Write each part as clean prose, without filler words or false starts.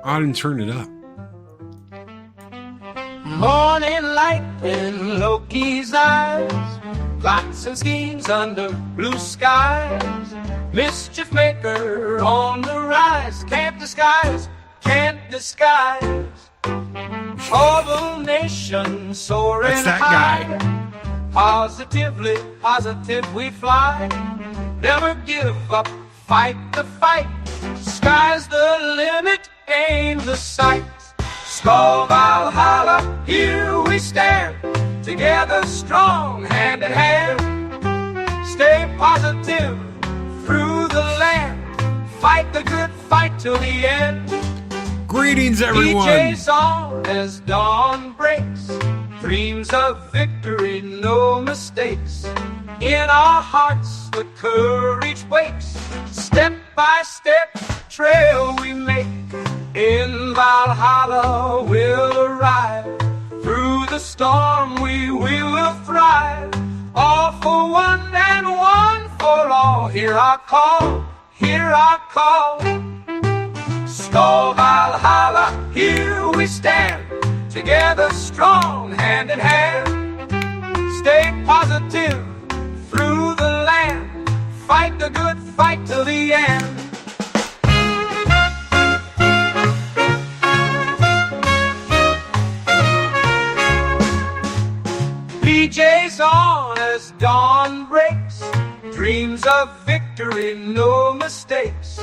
I didn't turn it up. Morning light in Loki's eyes, plots and schemes under blue skies. Mischief maker on the rise, can't disguise, can't disguise. Orville nation soaring That's that high. guy. Positively, positive we fly. Never give up, fight the fight. Sky's the limit, aim the sight. Skull Valhalla, here we stand. Together strong, hand in hand. Stay positive through the land. Fight the good fight till the end. Greetings, everyone. DJ's on as dawn breaks. Dreams of victory, no mistakes. In our hearts, the courage wakes. Step by step, trail we make. In Valhalla, we'll arrive. Through the storm, we will thrive. All for one and one for all. Hear our call, hear our call. Skull Valhalla, here we stand. Together strong, hand in hand. Stay positive through the land. Fight the good fight till the end. DJ's on as dawn breaks. Dreams of victory, no mistakes.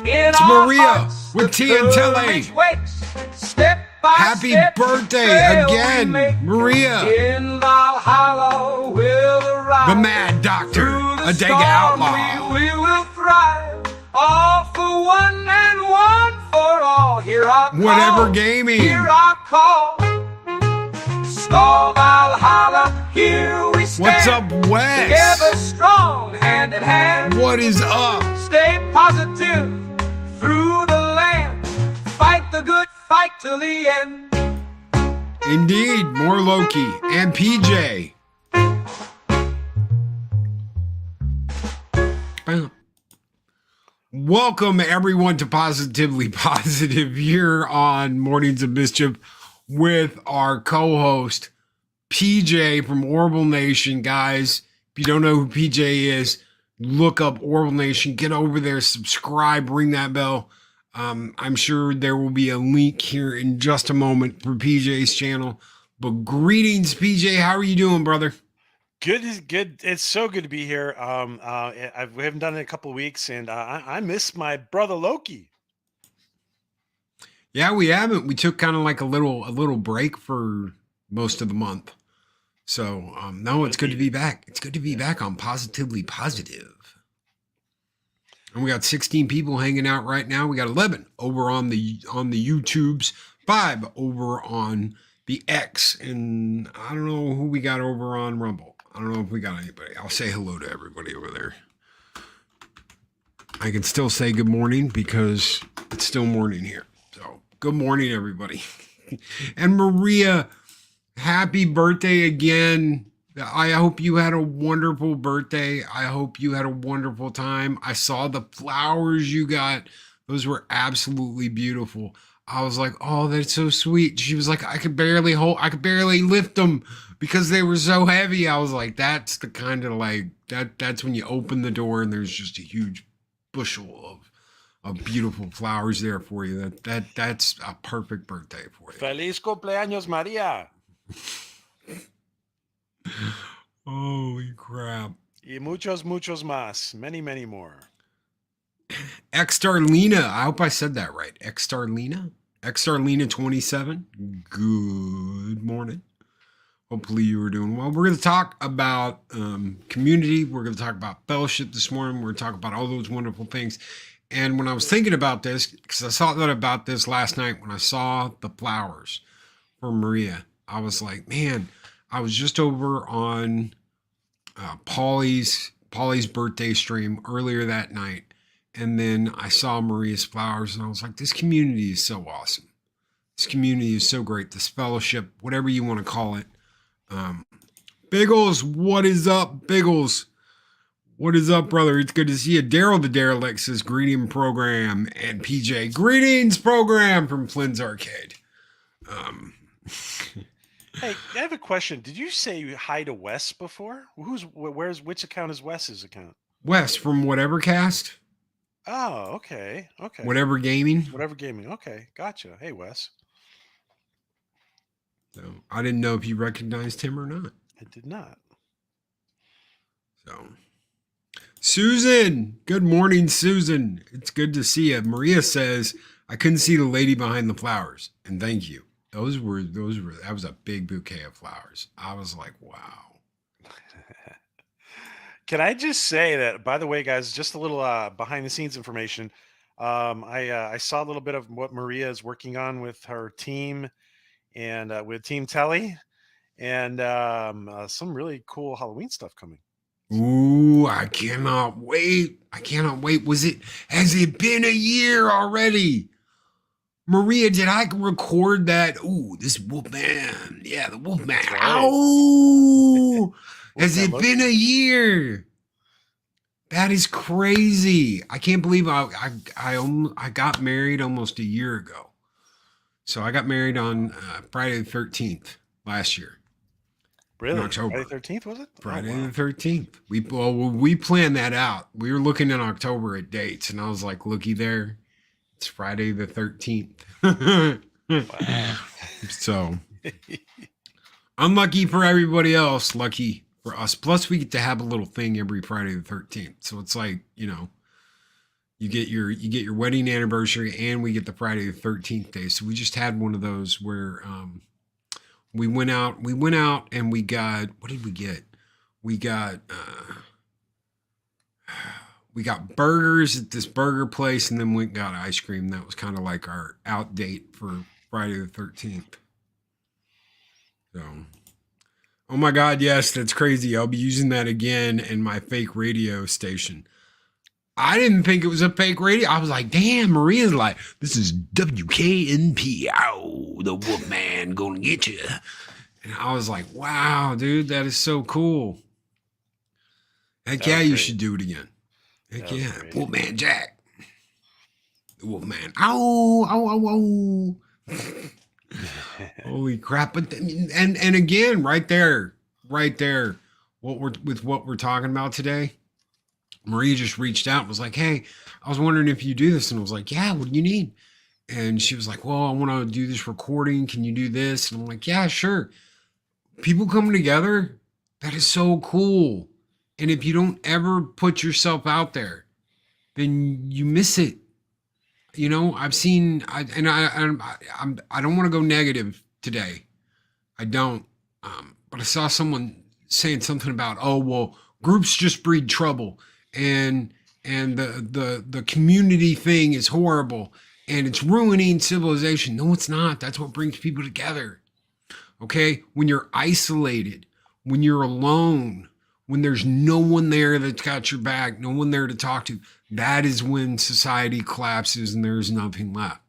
In It's our Maria hearts, with the Tiantele. courage wakes. Step by Happy step, birthday trail we again, make. Maria. In Valhalla, we'll arrive. The Mad Doctor, Through the a Dega storm, outlaw. we will thrive. All for one and one for all. Hear our call. Whatever gaming. Hear our call. Skull Valhalla, here we stand. What's up, Wes? Together strong, hand in hand. What is up? Stay positive through the land. Fight the good fight till the end. Indeed, more Loki and PJ. Welcome, everyone, to Positively Positive here on Mornings of Mischief with our co-host, PJ from Orville Nation. Guys, if you don't know who PJ is, look up Orville Nation. Get over there, subscribe, ring that bell. I'm sure there will be a link here in just a moment for PJ's channel. But greetings, PJ. How are you doing, brother? Good is good. It's so good to be here. We haven't done it in a couple of weeks, and I miss my brother Loki. Yeah, we haven't. We took kind of like a little break for most of the month. So no, it's good to be back. It's good to be back on Positively Positive. And we got 16 people hanging out right now. We got 11 over on the YouTubes, 5 over on the X, and I don't know who we got over on Rumble. I don't know if we got anybody. I'll say hello to everybody over there. I can still say good morning because it's still morning here. So good morning, everybody. And Maria, happy birthday again. I hope you had a wonderful birthday. I hope you had a wonderful time. I saw the flowers you got. Those were absolutely beautiful. I was like, oh, that's so sweet. She was like, I could barely lift them because they were so heavy. I was like, that's the kind of like, that's when you open the door and there's just a huge bushel of beautiful flowers there for you. That's a perfect birthday for you. Feliz cumpleaños, María. Holy crap. Y muchos más. Many, many more. Xstarlina. I hope I said that right. Xstarlina? Xstarlina 27. Good morning. Hopefully you were doing well. We're going to talk about community. We're going to talk about fellowship this morning. We're going to talk about all those wonderful things. And when I was thinking about this, because I thought about this last night when I saw the flowers for Maria, I was like, man, I was just over on Paulie's birthday stream earlier that night. And then I saw Maria's flowers and I was like, this community is so awesome. This community is so great. This fellowship, whatever you want to call it. Biggles, what is up, Biggles? What is up, brother? It's good to see you. Daryl the Derelict says greeting program, and PJ greetings program from Flynn's Arcade. Hey, I have a question. Did you say hi to Wes before? Which account is Wes's account? Wes from Whatever Cast, Oh, okay. Whatever Gaming. Whatever gaming. Okay, gotcha. Hey, Wes. So I didn't know if you recognized him or not. I did not. So, Susan, good morning, Susan. It's good to see you. Maria says I couldn't see the lady behind the flowers, and thank you. That was a big bouquet of flowers. I was like, wow. Can I just say that, by the way, guys, just a little behind the scenes information. I saw a little bit of what Maria is working on with her team and with Team Telly, and some really cool Halloween stuff coming. Ooh, I cannot wait. Has it been a year already? Maria, did I record that? Ooh, this Wolfman. Yeah, the Wolfman. Right. Ow! Has Wolfman it Loki. been a year? That is crazy. I can't believe I got married almost a year ago. So I got married on Friday the 13th last year. Really? In October. Friday 13th, was it? Friday Oh, wow. the 13th. We planned that out. We were looking in October at dates, and I was like, looky there. It's Friday the 13th. Wow. So, unlucky for everybody else, lucky for us. Plus, we get to have a little thing every Friday the 13th. So it's like, you get your wedding anniversary, and we get the Friday the 13th day. So we just had one of those where we went out and we got, what did we get? We got burgers at this burger place, and then we got ice cream. That was kind of like our out date for Friday the 13th. So, oh my God, yes, that's crazy. I'll be using that again in my fake radio station. I didn't think it was a fake radio. I was like, damn, Maria's like, this is WKNP. Ow, the Wolfman gonna get you. And I was like, wow, dude, that is so cool. Heck yeah, you should do it again. Heck yeah. Wolfman Jack. The Wolfman. Ow, ow, ow, ow. Holy crap. But and again, right there, what we're talking about today. Maria just reached out and was like, hey, I was wondering if you do this. And I was like, yeah, what do you need? And she was like, well, I want to do this recording. Can you do this? And I'm like, yeah, sure. People coming together, that is so cool. And if you don't ever put yourself out there, then you miss it. I've seen, I don't want to go negative today. I don't. But I saw someone saying something about, oh, well, groups just breed trouble, and the community thing is horrible, and it's ruining civilization. No, it's not. That's what brings people together. Okay? When you're isolated, when you're alone, when there's no one there that's got your back, no one there to talk to, that is when society collapses and there's nothing left.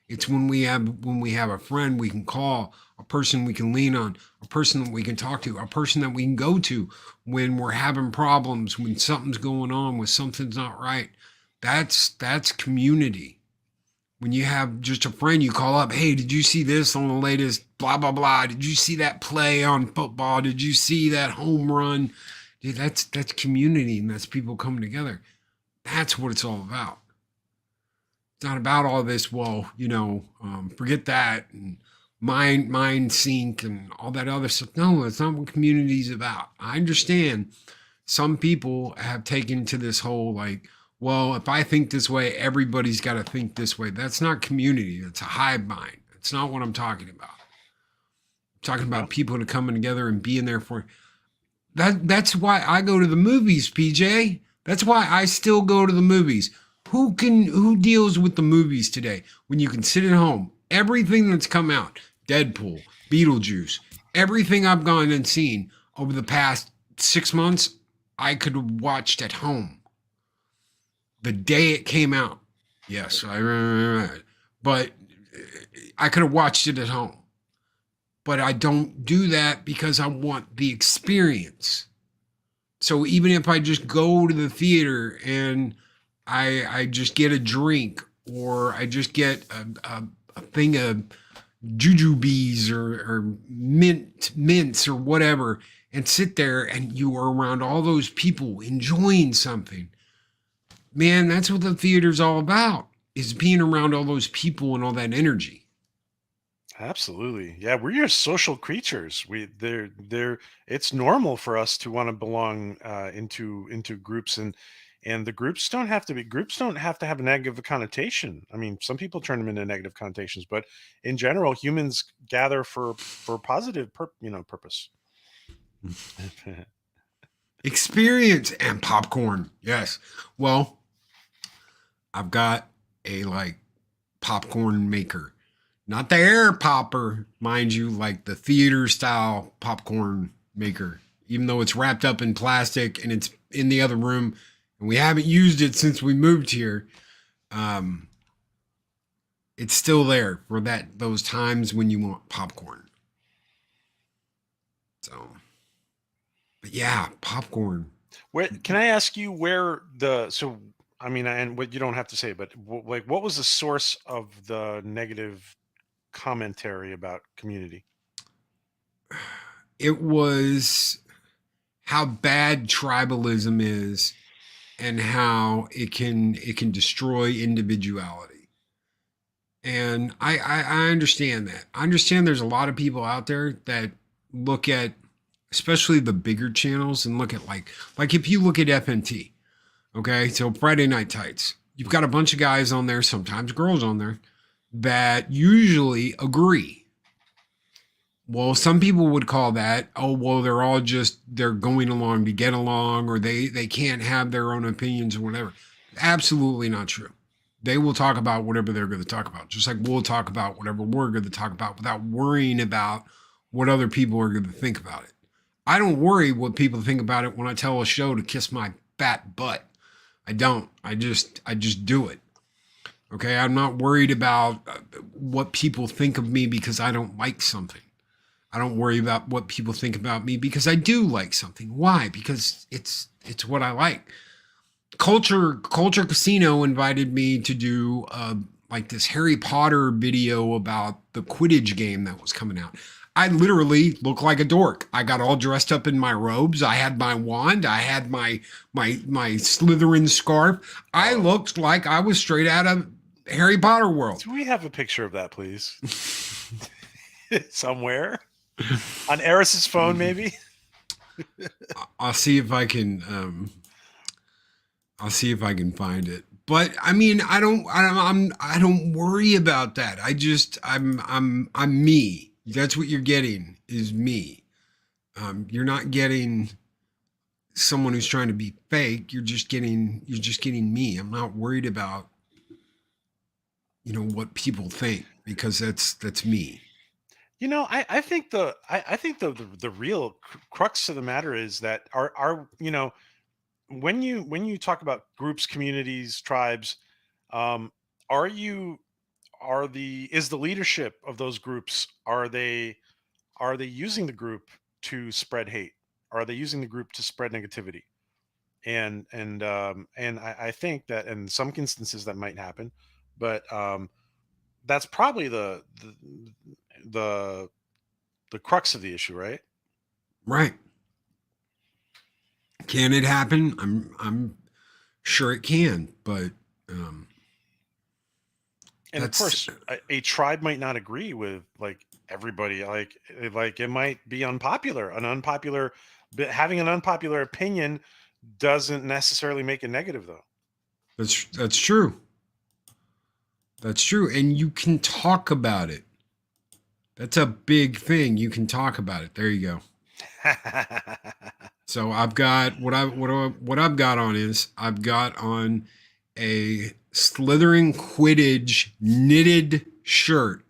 It's when we have a friend we can call, a person we can lean on, a person that we can talk to, a person that we can go to when we're having problems, when something's going on, when something's not right. That's community. When you have just a friend you call up, hey, did you see this on the latest blah, blah, blah? Did you see that play on football? Did you see that home run? Dude, that's community, and that's people coming together. That's what it's all about. It's not about all this, well, forget that, and mind sync and all that other stuff. No, that's not what community is about. I understand some people have taken to this whole like, well, if I think this way, everybody's got to think this way. That's not community. That's a hive mind. That's not what I'm talking about. I'm talking about people that are coming together and being there for that's why I go to the movies, PJ. That's why I still go to the movies. Who deals with the movies today when you can sit at home? Everything that's come out, Deadpool, Beetlejuice, everything I've gone and seen over the past 6 months, I could have watched at home. The day it came out. Yes, I remember that. But I could have watched it at home. But I don't do that because I want the experience. So even if I just go to the theater and I just get a drink, or I just get a thing of jujubes or mints or whatever, and sit there and you are around all those people enjoying something, man, that's what the theater's all about, is being around all those people and all that energy. Absolutely. Yeah, we're your social creatures. They're it's normal for us to want to belong into groups, and the groups don't have to have a negative connotation. I mean, some people turn them into negative connotations, but in general, humans gather for positive purpose. Experience and popcorn. Yes. Well, I've got a like popcorn maker. Not the air popper, mind you, like the theater style popcorn maker. Even though it's wrapped up in plastic and it's in the other room and we haven't used it since we moved here. Um, it's still there for those times when you want popcorn. So, but yeah, popcorn. Where can I ask you where the so I mean, and what you don't have to say, but like, what was the source of the negative commentary about Community? It was how bad tribalism is and how it can destroy individuality. And I understand that. I understand there's a lot of people out there that look at, especially the bigger channels, and look at like if you look at FNT, okay, so Friday Night Tights, you've got a bunch of guys on there, sometimes girls on there, that usually agree. Well, some people would call that, oh, well, they're going along to get along, or they can't have their own opinions or whatever. Absolutely not true. They will talk about whatever they're going to talk about, just like we'll talk about whatever we're going to talk about without worrying about what other people are going to think about it. I don't worry what people think about it when I tell a show to kiss my fat butt. I don't. I just do it. Okay, I'm not worried about what people think of me because I don't like something. I don't worry about what people think about me because I do like something. Why? Because it's what I like. Culture Casino invited me to do like this Harry Potter video about the Quidditch game that was coming out. I literally look like a dork. I got all dressed up in my robes. I had my wand. I had my Slytherin scarf. I looked like I was straight out of Harry Potter world. Do we have a picture of that, please? Somewhere on Eris's phone, maybe. I'll see if I can. I'll see if I can find it. But I mean, I don't worry about that. I'm me. That's what you're getting, is me. You're not getting someone who's trying to be fake. You're just getting me. I'm not worried about what people think, because that's me. I think the real crux of the matter is that our when you talk about groups, communities, tribes, um, are you are the is the leadership of those groups, are they using the group to spread hate? Are they using the group to spread negativity? And I think that in some instances that might happen, but that's probably the the crux of the issue, right? Right. Can it happen? I'm sure it can, but um, And of that's course, a tribe might not agree with like everybody. Like it might be unpopular. But having an unpopular opinion doesn't necessarily make it negative, though. that's true. That's true, and you can talk about it. That's a big thing. You can talk about it. There you go. So I've got what I've got on is I've got on a Slytherin Quidditch knitted shirt.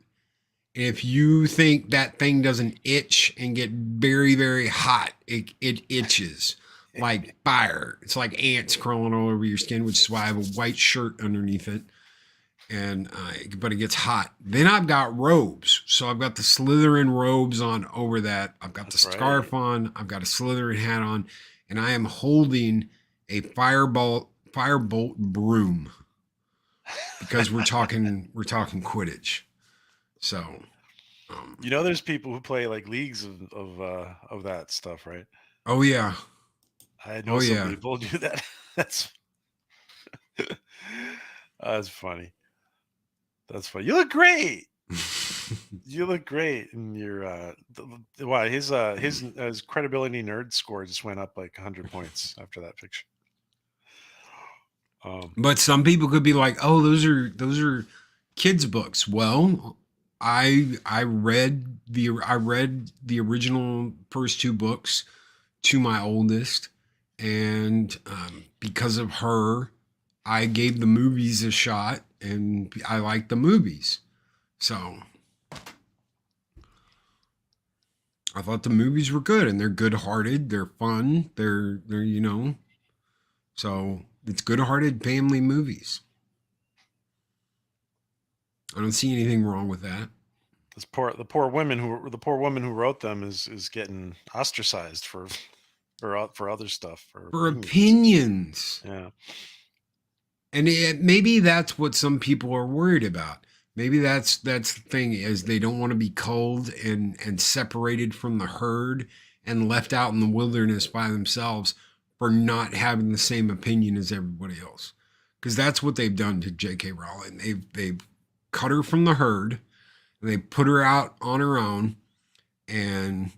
If you think that thing doesn't itch and get very, very hot, it itches like fire. It's like ants crawling all over your skin, which is why I have a white shirt underneath it. And but it gets hot. Then I've got robes. So I've got the Slytherin robes on over that. I've got the That's right. scarf on. I've got a Slytherin hat on. and I am holding a firebolt broom because we're talking Quidditch. So, You know, there's people who play like leagues of that stuff, right? oh yeah, I know some people do that. That's that's funny. That's funny. You look great. You look great, and you're why his credibility nerd score just went up like 100 points after that picture. But some people could be like, "Oh, those are kids' books." Well, I read the original first two books to my oldest, and because of her, I gave the movies a shot, and I liked the movies. So I thought the movies were good, and they're good-hearted, they're fun, they're. So it's good-hearted family movies. I don't see anything wrong with that. The poor woman who wrote them is getting ostracized for other stuff For opinions. Yeah. And maybe that's what some people are worried about. Maybe that's the thing, is they don't want to be culled and separated from the herd and left out in the wilderness by themselves for not having the same opinion as everybody else. Because that's what they've done to J.K. Rowling. They've cut her from the herd, and they put her out on her own, and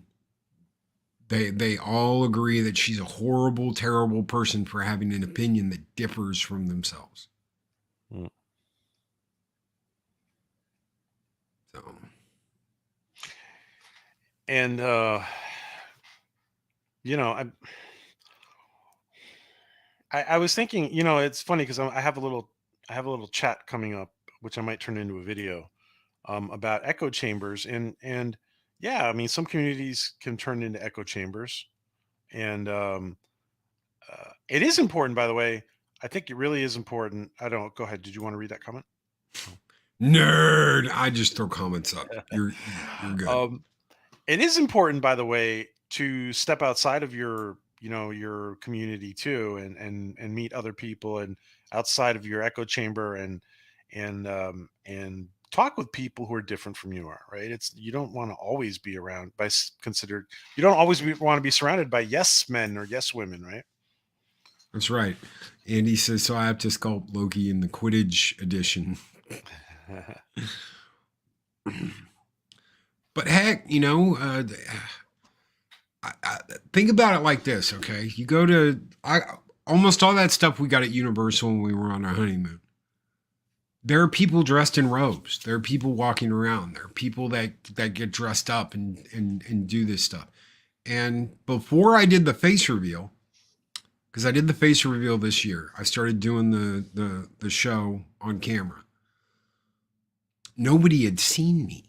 they all agree that she's a horrible, terrible person for having an opinion that differs from themselves. Mm. So, and I was thinking, it's funny because I have a little chat coming up, which I might turn into a video, about echo chambers, and yeah, I mean, some communities can turn into echo chambers, and it is important, by the way. I think it really is important. I don't go ahead. Did you want to read that comment? nerd. I just throw comments up. You're good. It is important, by the way, to step outside of your community too, and meet other people, and outside of your echo chamber, and talk with people who are different from you are, right? You don't want to always be around you don't always want to be surrounded by yes men or yes women, right? That's right. Andy says, so I have to sculpt Loki in the Quidditch edition. But heck, I think about it like this, okay? You go to almost all that stuff we got at Universal when we were on our honeymoon. There are people dressed in robes. There are people walking around. There are people that get dressed up and do this stuff. And before I did the face reveal, because I did the face reveal this year, I started doing the show on camera. Nobody had seen me.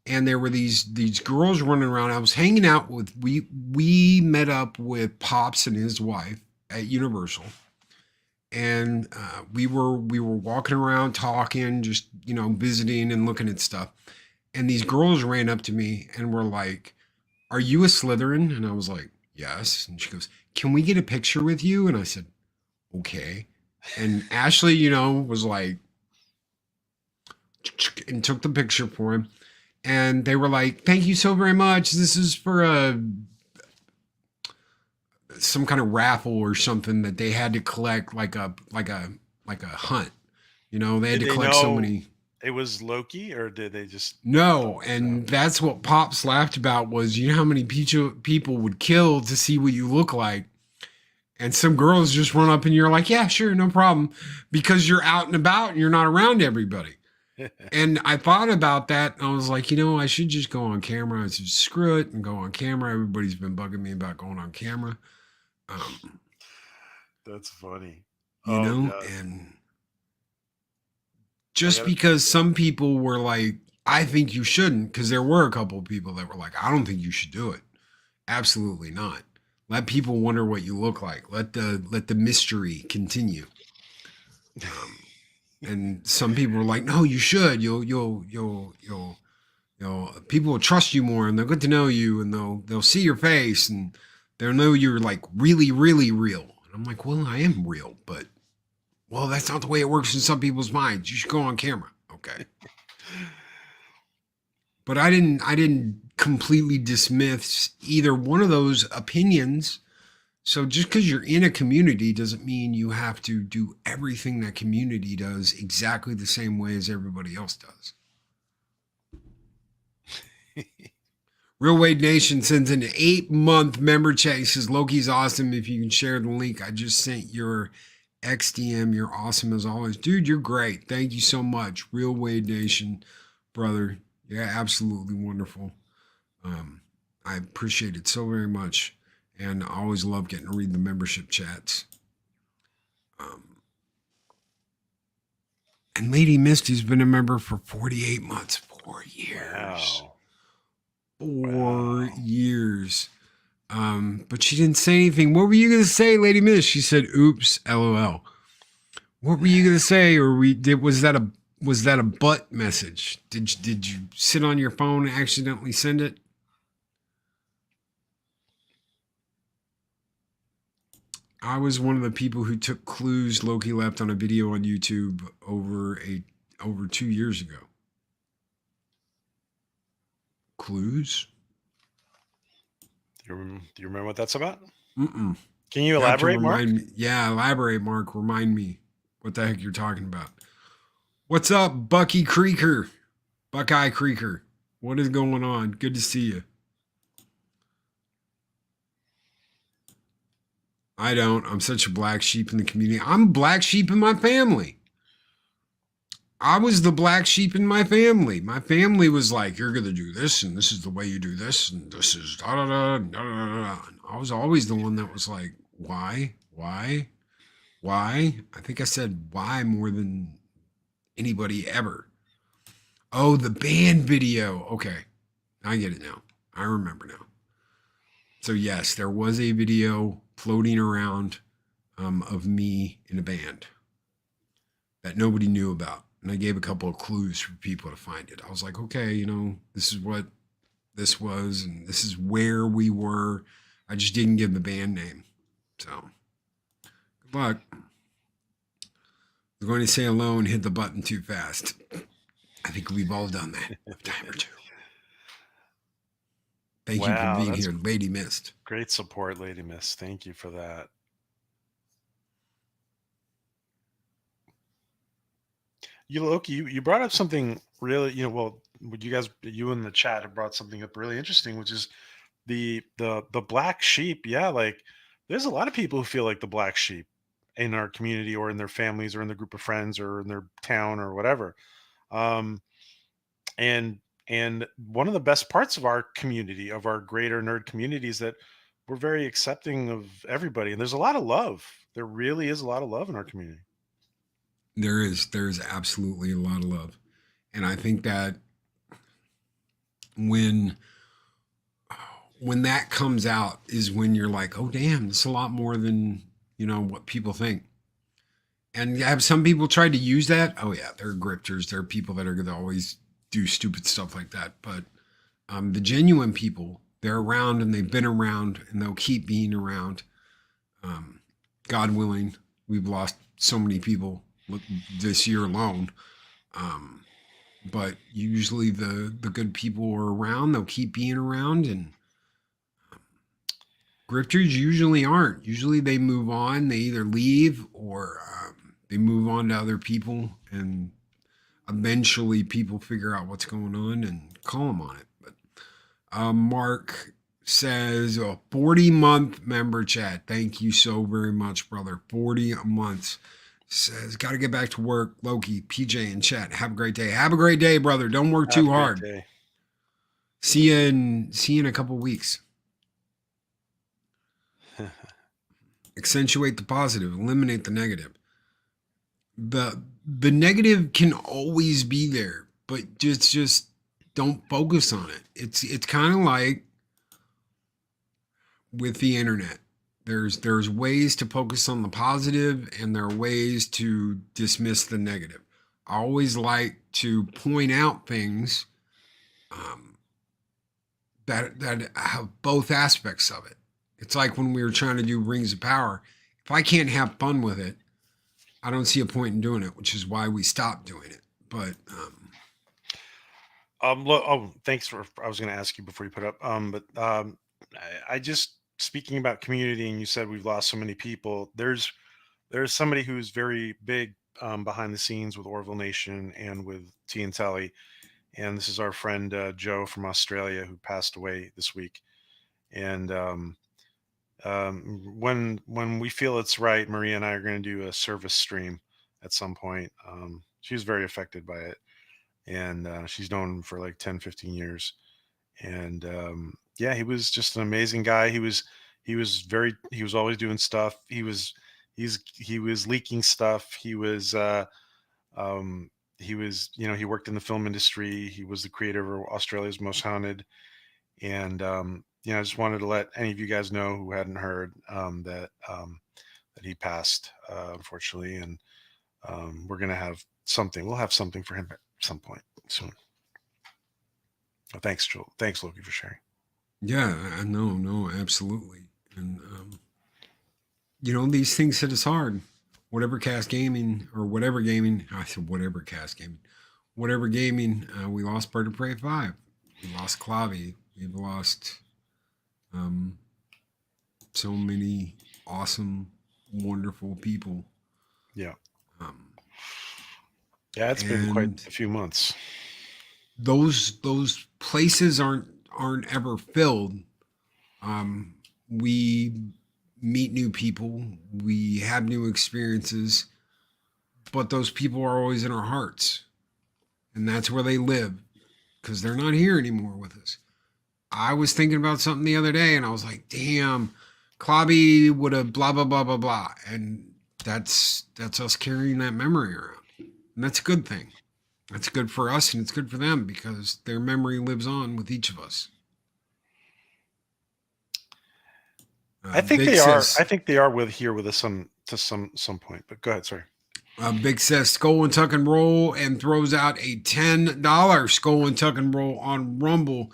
And there were these girls running around. I was hanging out with, we met up with Pops and his wife at Universal, and we were walking around talking, just visiting and looking at stuff. And these girls ran up to me and were like, "Are you a Slytherin?" And I was like, "Yes." And she goes, "Can we get a picture with you?" And I said, "Okay." And Ashley, was like, and took the picture for him. And they were like, "Thank you so very much. This is for some kind of raffle or something that they had to collect, like a hunt. They had to collect so many." It was Loki, or did they just? No, and that's what Pops laughed about, was how many people would kill to see what you look like. And some girls just run up and you're like, "Yeah, sure, no problem," because you're out and about and you're not around everybody. And I thought about that, and I was like, I should just go on camera. I said, screw it, and go on camera. Everybody's been bugging me about going on camera. That's funny. And just because some people were like, "I think you shouldn't," because there were a couple of people that were like, "I don't think you should do it." Absolutely not. Let people wonder what you look like. Let the mystery continue. And some people were like, "No, you should. You'll people will trust you more, and they'll get to know you, and they'll see your face." And They'll know you're like really, really real. And I'm like, well, I am real, but well, that's not the way it works in some people's minds. You should go on camera. Okay. But I didn't completely dismiss either one of those opinions. So just because you're in a community doesn't mean you have to do everything that community does exactly the same way as everybody else does. Real Wade Nation sends an 8-month member check. He says, Loki's awesome. If you can share the link, I just sent your XDM. You're awesome as always. Dude, you're great. Thank you so much. Real Wade Nation, brother. Yeah, absolutely wonderful. I appreciate it so very much. And I always love getting to read the membership chats. And Lady Misty's been a member for 48 months. 4 years. Wow. 4 years. But she didn't say anything. What were you going to say, Lady Miss? She said, oops, LOL. What were you going to say? Or was that a butt message? Did you sit on your phone and accidentally send it? I was one of the people who took clues Loki left on a video on YouTube over 2 years ago. Clues? Do you remember what that's about? Mm-mm. Can you elaborate, Mark? Yeah, elaborate, Mark. Remind me what the heck you're talking about. What's up, Buckeye Creeker? What is going on? Good to see you. I don't. I'm such a black sheep in the community. I'm a black sheep in my family. I was the black sheep in my family. My family was like, you're going to do this, and this is the way you do this, and this is da-da-da, da-da-da. I was always the one that was like, why? I think I said why more than anybody ever. Oh, the band video. Okay. I get it now. I remember now. So yes, there was a video floating around of me in a band that nobody knew about. And I gave a couple of clues for people to find it. I was like, okay, this is what this was, and this is where we were. I just didn't give the band name. So, good luck. I was going to say alone, hit the button too fast. I think we've all done that a time or two. Thank you for being here, Lady Mist. Great support, Lady Mist. Thank you for that. Loki, you brought up something really, you in the chat have brought something up really interesting, which is the black sheep. Yeah, like there's a lot of people who feel like the black sheep in our community or in their families or in their group of friends or in their town or whatever. And one of the best parts of our community, of our greater nerd community, is that we're very accepting of everybody. And there's a lot of love. There really is a lot of love in our community. There's absolutely a lot of love. And I think that when that comes out is when you're like, oh, damn, it's a lot more than, what people think. And have some people tried to use that? Oh, yeah, they're grifters. There are people that are going to always do stupid stuff like that. But the genuine people, they're around and they've been around and they'll keep being around. God willing, we've lost so many people this year alone. But usually the good people are around. They'll keep being around, and grifters usually aren't. Usually they move on. They either leave or they move on to other people, and eventually people figure out what's going on and call them on it. But Mark says a 40-month member chat. Thank you so very much, brother. 40 months. Says, got to get back to work. Loki, PJ in chat. Have a great day. Have a great day, brother. Don't work too hard. Day. See you in a couple weeks. Accentuate the positive. Eliminate the negative. The negative can always be there, but just don't focus on it. It's kind of like with the internet. There's ways to focus on the positive, and there are ways to dismiss the negative. I always like to point out things that have both aspects of it. It's like when we were trying to do Rings of Power. If I can't have fun with it, I don't see a point in doing it, which is why we stopped doing it. But thanks for. I was going to ask you before you put up. I just speaking about community, and you said we've lost so many people. There's somebody who's very big behind the scenes with Orville Nation and with T and Telly, and this is our friend Joe from Australia who passed away this week. And when we feel it's right, Maria and I are going to do a service stream at some point. She was very affected by it, and she's known him for like 10, 15 years. And yeah, he was just an amazing guy. He was always doing stuff. He was leaking stuff. He was he worked in the film industry. He was the creator of Australia's Most Haunted. And I just wanted to let any of you guys know who hadn't heard that he passed, unfortunately. And we're gonna have something. We'll have something for him at some point soon. Oh, thanks, Joel. Thanks, Loki, for sharing. yeah, no, absolutely. And these things hit us hard. Whatever cast gaming, I said whatever cast gaming, whatever gaming. We lost Bird of Prey 5. We lost Clavi. We've lost so many awesome, wonderful people. Yeah. Yeah, it's been quite And a few months. those places aren't ever filled. We meet new people, we have new experiences, but those people are always in our hearts, and that's where they live because they're not here anymore with us. I was thinking about something the other day, and I was like, "Damn, Klobby would have blah blah blah blah blah," and that's us carrying that memory around, and that's a good thing. That's good for us, and it's good for them because their memory lives on with each of us. I think Big they are. says, I think they are here with us to some point. But go ahead. Sorry. Big says Skull and Tuck and Roll and throws out a $10 Skull and Tuck and Roll on Rumble.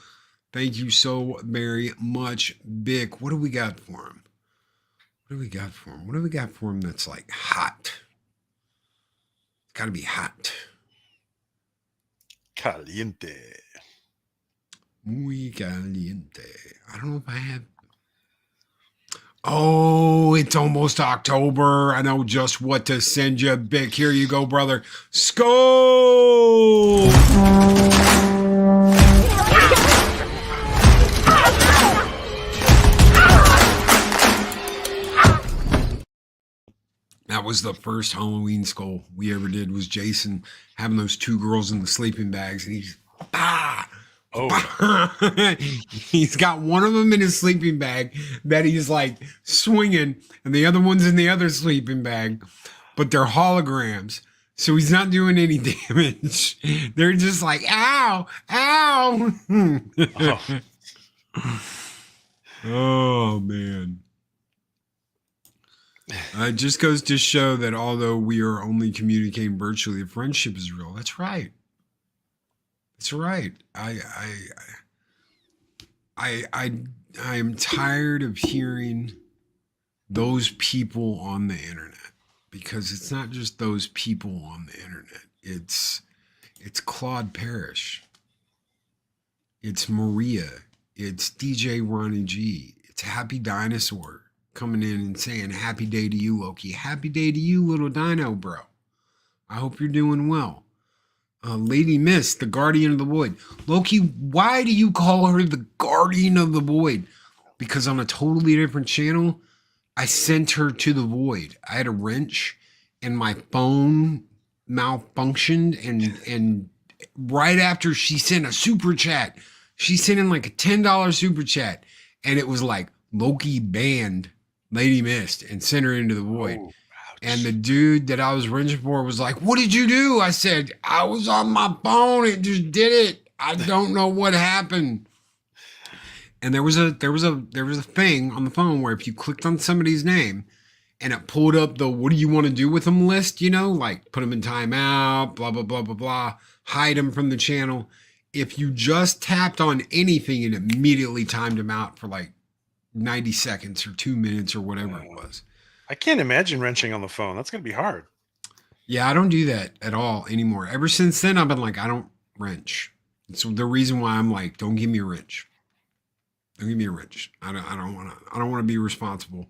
Thank you so very much, Big. What do we got for him? What do we got for him that's like hot? It's got to be hot. Caliente. Muy caliente. I don't know if I have. Oh, it's almost October. I know just what to send you, Bick. Here you go, brother. Skull! That was the first Halloween Skull we ever did, was Jason having those two girls in the sleeping bags, and he's he's got one of them in his sleeping bag that he's like swinging, and the other one's in the other sleeping bag, but they're holograms, so he's not doing any damage. They're just like, ow, ow. Oh man. It just goes to show that although we are only communicating virtually, the friendship is real. That's right. That's right. I am tired of hearing those people on the internet, because it's not just those people on the internet. It's Claude Parrish. It's Maria. It's DJ Ronnie G. It's Happy Dinosaur coming in and saying, happy day to you, Loki. Happy day to you, little dino, bro. I hope you're doing well. Lady Miss, the Guardian of the Void. Loki, why do you call her the Guardian of the Void? Because on a totally different channel, I sent her to the void. I had a wrench and my phone malfunctioned, and right after she sent a super chat, she sent in like a $10 super chat, and it was like, Loki banned Lady Mist and sent her into the void. Oh, and the dude that I was wrenching for was like, what did you do? I said, I was on my phone. It just did it. I don't know what happened. And there was a thing on the phone where if you clicked on somebody's name and it pulled up the what do you want to do with them list, like put them in timeout, blah, blah, blah, blah, blah, hide them from the channel. If you just tapped on anything, it immediately timed them out for like 90 seconds or 2 minutes or whatever it was. I can't imagine wrenching on the phone. That's going to be hard. Yeah, I don't do that at all anymore. Ever since then, I've been like, I don't wrench. So the reason why I'm like, don't give me a wrench. Don't give me a wrench. I don't want to be responsible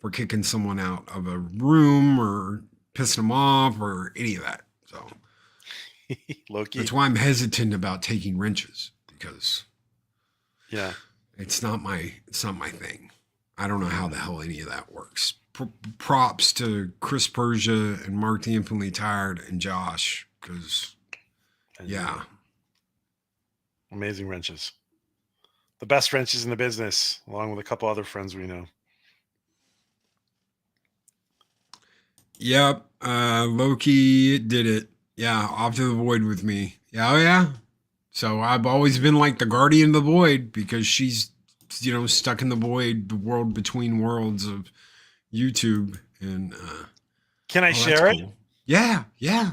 for kicking someone out of a room or pissing them off or any of that. So Loki. that's why I'm hesitant about taking wrenches, because Yeah. it's not my thing. I don't know how the hell any of that works. Props to Chris Persia and Mark the Infinitely Tired and Josh, because yeah. Amazing wrenches. The best wrenches in the business, along with a couple other friends we know. Yep. Loki did it. Yeah. Off to the void with me. Yeah. Oh, yeah. So I've always been like the guardian of the void, because she's, stuck in the void, the world between worlds of YouTube. And can I share it? Cool. Yeah. Yeah.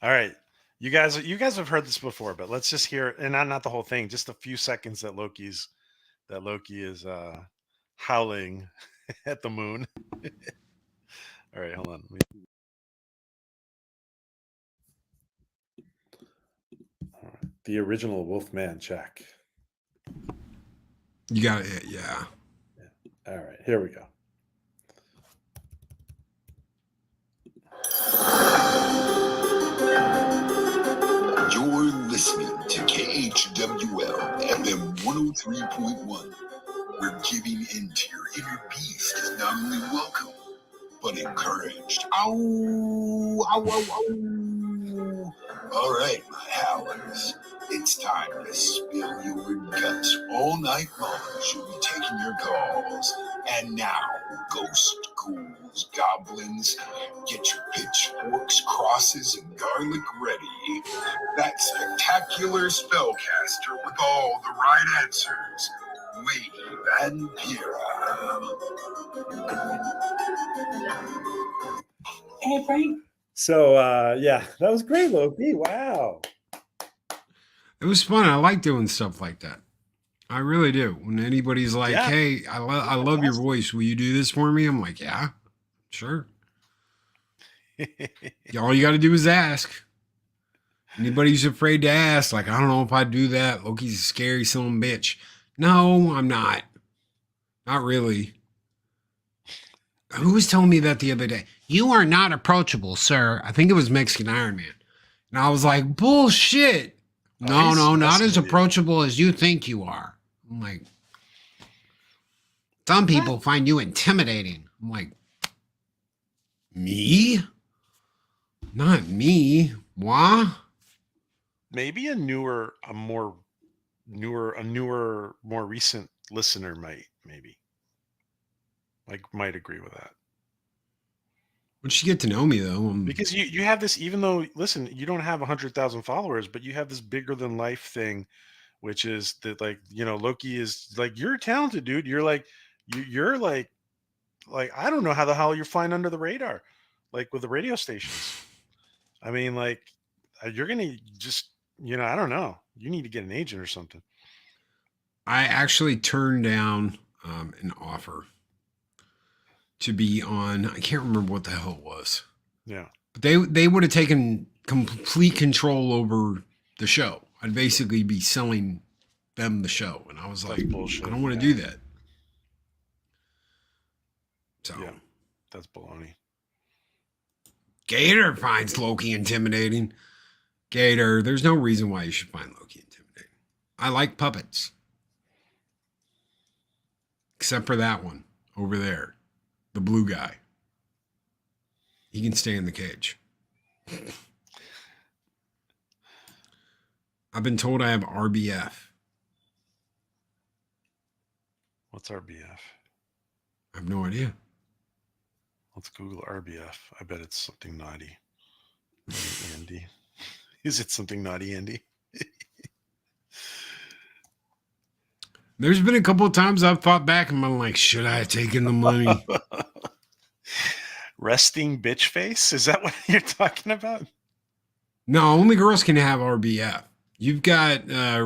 All right. You guys have heard this before, but let's just hear it, and not the whole thing, just a few seconds that Loki is howling at the moon. All right, hold on. All right. The original Wolfman check. You got it. Yeah. All right, here we go. You're listening to KHWL FM 103.1, where giving into your inner beast is not only welcome, but encouraged. Ow! Ow, ow, ow! All right, my howlers, it's time to spill your guts all night long. You'll be taking your calls. And now, ghost, ghouls, goblins, get your pitchforks, crosses, and garlic ready. That spectacular spellcaster with all the right answers, Wave and Pira. Hey, Frank. So, yeah, that was great, Loki. Wow. It was fun. I like doing stuff like that. I really do. When anybody's like, hey, I love your voice. Will you do this for me? I'm like, yeah, sure. All you got to do is ask. Anybody who's afraid to ask, like, I don't know if I'd do that. Loki's a scary son of a bitch. No, I'm not. Not really. Who was telling me that the other day? You are not approachable, sir. I think it was Mexican Iron Man. And I was like, bullshit. No, not as approachable as you think you are. I'm like, some people find you intimidating. I'm like, me? Not me. Why? Maybe a newer, more recent listener might agree with that. Once you get to know me, though, because you have this, even though, listen, you don't have 100,000 followers, but you have this bigger than life thing, which is that, like, Loki is like, you're talented, dude. You're like, you're like I don't know how the hell you're flying under the radar, like with the radio stations. I mean, like, you're gonna just, I don't know. You need to get an agent or something. I actually turned down an offer to be on, I can't remember what the hell it was. Yeah. But they would have taken complete control over the show. I'd basically be selling them the show. And I was like, bullshit. I don't want to do that. So yeah, that's baloney. Gator finds Loki intimidating. Gator, there's no reason why you should find Loki intimidating. I like puppets. Except for that one over there. The blue guy. He can stay in the cage. I've been told I have RBF. What's RBF? I have no idea. Let's Google RBF. I bet it's something naughty. Andy. Is it something naughty, Andy? There's been a couple of times I've thought back and I'm like, should I have taken the money? Resting bitch face? Is that what you're talking about? No, only girls can have RBF. You've got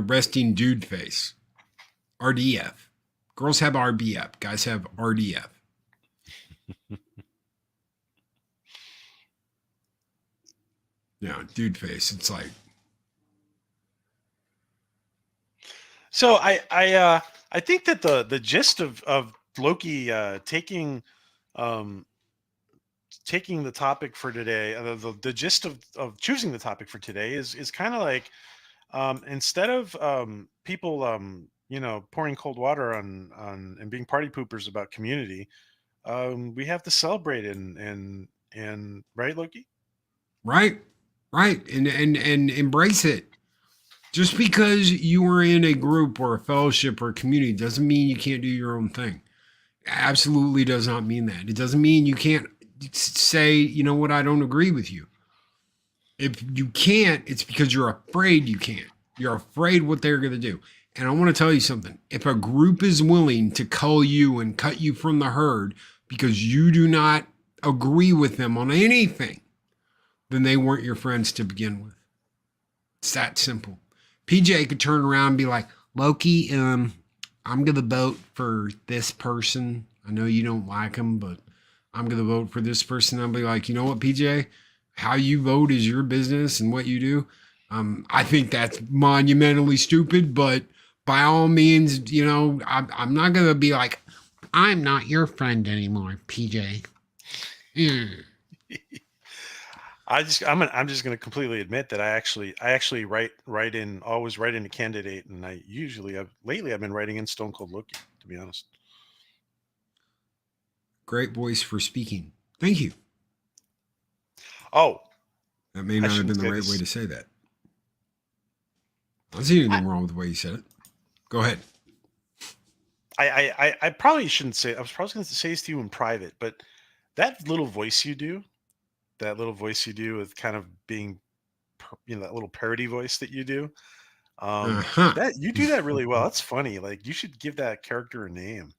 resting dude face. RDF. Girls have RBF. Guys have RDF. Yeah, dude face. It's like, So I think that the gist of Loki taking the topic for today, the gist of choosing the topic for today is kind of like, instead of people pouring cold water on and being party poopers about community, we have to celebrate and right, Loki? right, and embrace it. Just because you are in a group or a fellowship or a community doesn't mean you can't do your own thing. Absolutely does not mean that. It doesn't mean you can't say, you know what, I don't agree with you. If you can't, it's because you're afraid you can't. You're afraid what they're going to do. And I want to tell you something. If a group is willing to cull you and cut you from the herd because you do not agree with them on anything, then they weren't your friends to begin with. It's that simple. PJ could turn around and be like, Loki, I'm going to vote for this person. I know you don't like him, but I'm going to vote for this person. I'll be like, you know what, PJ? How you vote is your business and what you do. I think that's monumentally stupid, but by all means, I'm not going to be like, I'm not your friend anymore, PJ. I'm just going to completely admit that I actually always write in a candidate, and lately I've been writing in Stone Cold Loki, to be honest. Great voice for speaking. Thank you. Oh, that may not have been the right way to say that. I don't see anything wrong with the way you said it. Go ahead. I probably shouldn't say. I was probably going to say this to you in private, but that little voice you do with kind of being, that little parody voice that you do, that you do that really well. That's funny. Like, you should give that character a name.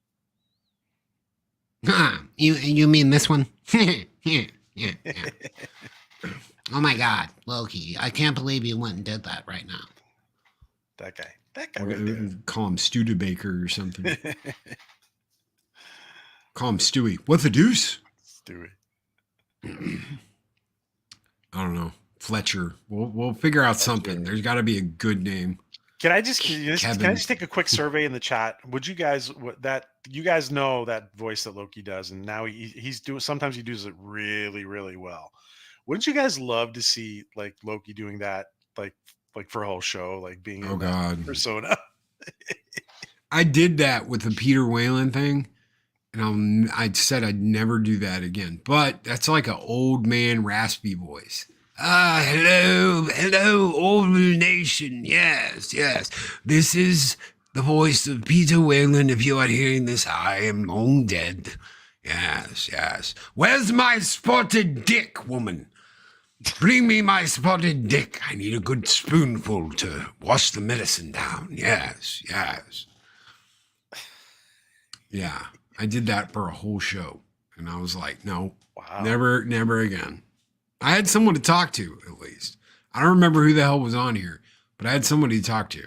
You mean this one? Yeah. Oh my God, Loki! I can't believe you went and did that right now. That guy. Right, call him Studebaker or something. Call him Stewie. What the deuce? Stewie. I don't know. Fletcher. We'll figure out something. There's got to be a good name. Can I just take a quick survey in the chat? Would you guys know that voice that Loki does, and now he's doing. Sometimes he does it really, really well. Wouldn't you guys love to see like Loki doing that, like for a whole show, like being in that persona? I did that with the Peter Whalen thing, and I said I'd never do that again. But that's like an old man raspy voice. Hello, Orville Nation. Yes. This is the voice of Peter Whalen. If you are hearing this, I am long dead. Yes. Where's my spotted dick, woman? Bring me my spotted dick. I need a good spoonful to wash the medicine down. Yes. Yeah, I did that for a whole show. And I was like, no, never again. I had someone to talk to, at least. I don't remember who the hell was on here, but I had somebody to talk to.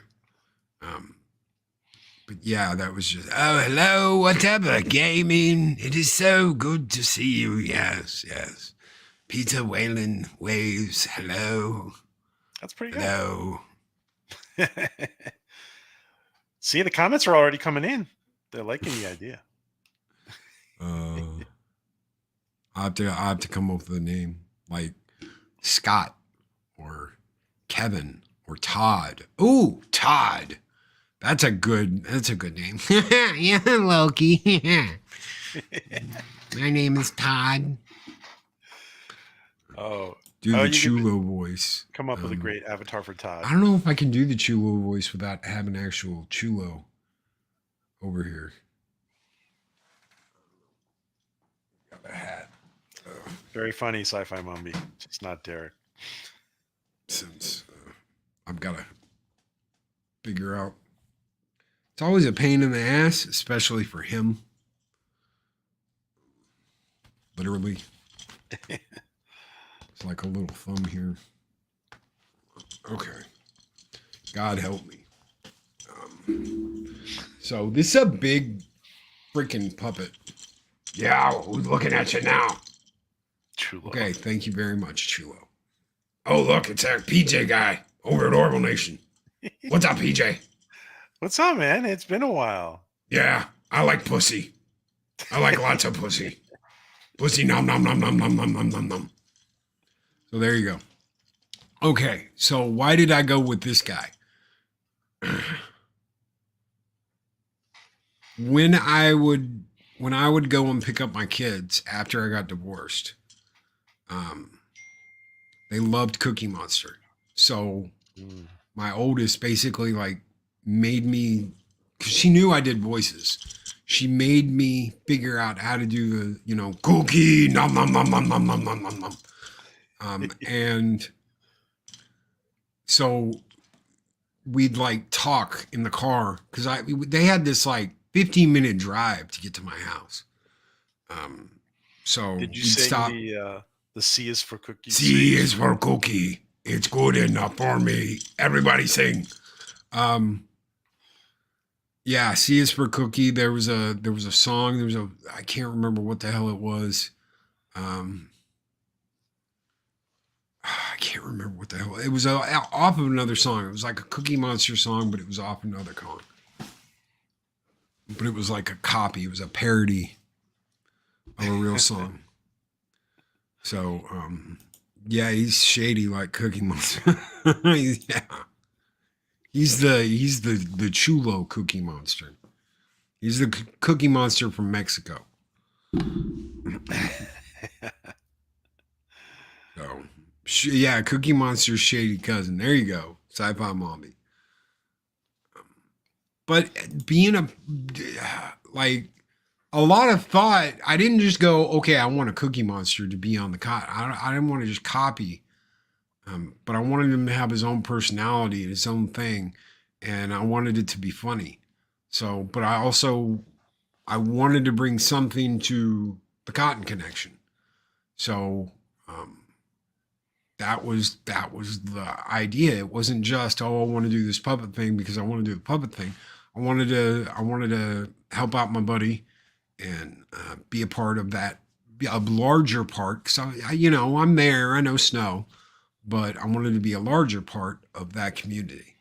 But yeah, that was just, oh, hello, whatever, gaming. It is so good to see you. Yes. Peter Whalen waves, hello. That's pretty good. Hello. See, the comments are already coming in. They're liking the idea. I have to come up with a name like Scott or Kevin or Todd. Ooh, Todd. That's a good name. Yeah, Loki. My name is Todd. Oh. Do the Chulo voice. Come up with a great avatar for Todd. I don't know if I can do the Chulo voice without having actual Chulo over here. Got a hat. Very funny, Sci-Fi Mumby. Just not Derek. Since I've got to figure out. It's always a pain in the ass, especially for him. Literally. It's like a little thumb here. Okay. God help me. So this is a big freaking puppet. Yeah, who's looking at you now? Chulo. Okay, thank you very much, Chulo. Oh, look, it's that PJ guy over at Orville Nation. What's up, PJ? What's up, man? It's been a while. Yeah, I like pussy. I like lots of pussy. Pussy nom nom nom nom nom nom nom nom nom. So there you go. Okay, so why did I go with this guy? When I would go and pick up my kids after I got divorced, they loved Cookie Monster. So my oldest basically like made me, because she knew I did voices. She made me figure out how to do the, cookie nom nom nom nom nom nom nom nom nom. And so we'd like talk in the car because they had this like 15-minute drive to get to my house. So Did you we'd sing stop. the C is for cookie? C is for cookie. It's good enough for me. Everybody sing. Yeah, C is for cookie. There was a song. I can't remember what the hell it was. I can't remember what the hell. It was off of another song. It was like a Cookie Monster song, but it was off another song. But it was like a copy. It was a parody of a real song. So, yeah, he's shady like Cookie Monster. Yeah. He's the Chulo Cookie Monster. He's the Cookie Monster from Mexico. So, yeah, Cookie Monster's shady cousin. There you go, Sci-Fi Mommy. But being a lot of thought, I didn't just go, okay, I want a Cookie Monster to be on the cot. I didn't want to just copy, but I wanted him to have his own personality and his own thing, and I wanted it to be funny. So, but I wanted to bring something to the Cotton Connection. So, that was the idea. It wasn't just, I want to do this puppet thing because I want to do the puppet thing. I wanted to help out my buddy and be a part of that, a larger part. So I'm there. I know Snow, but I wanted to be a larger part of that community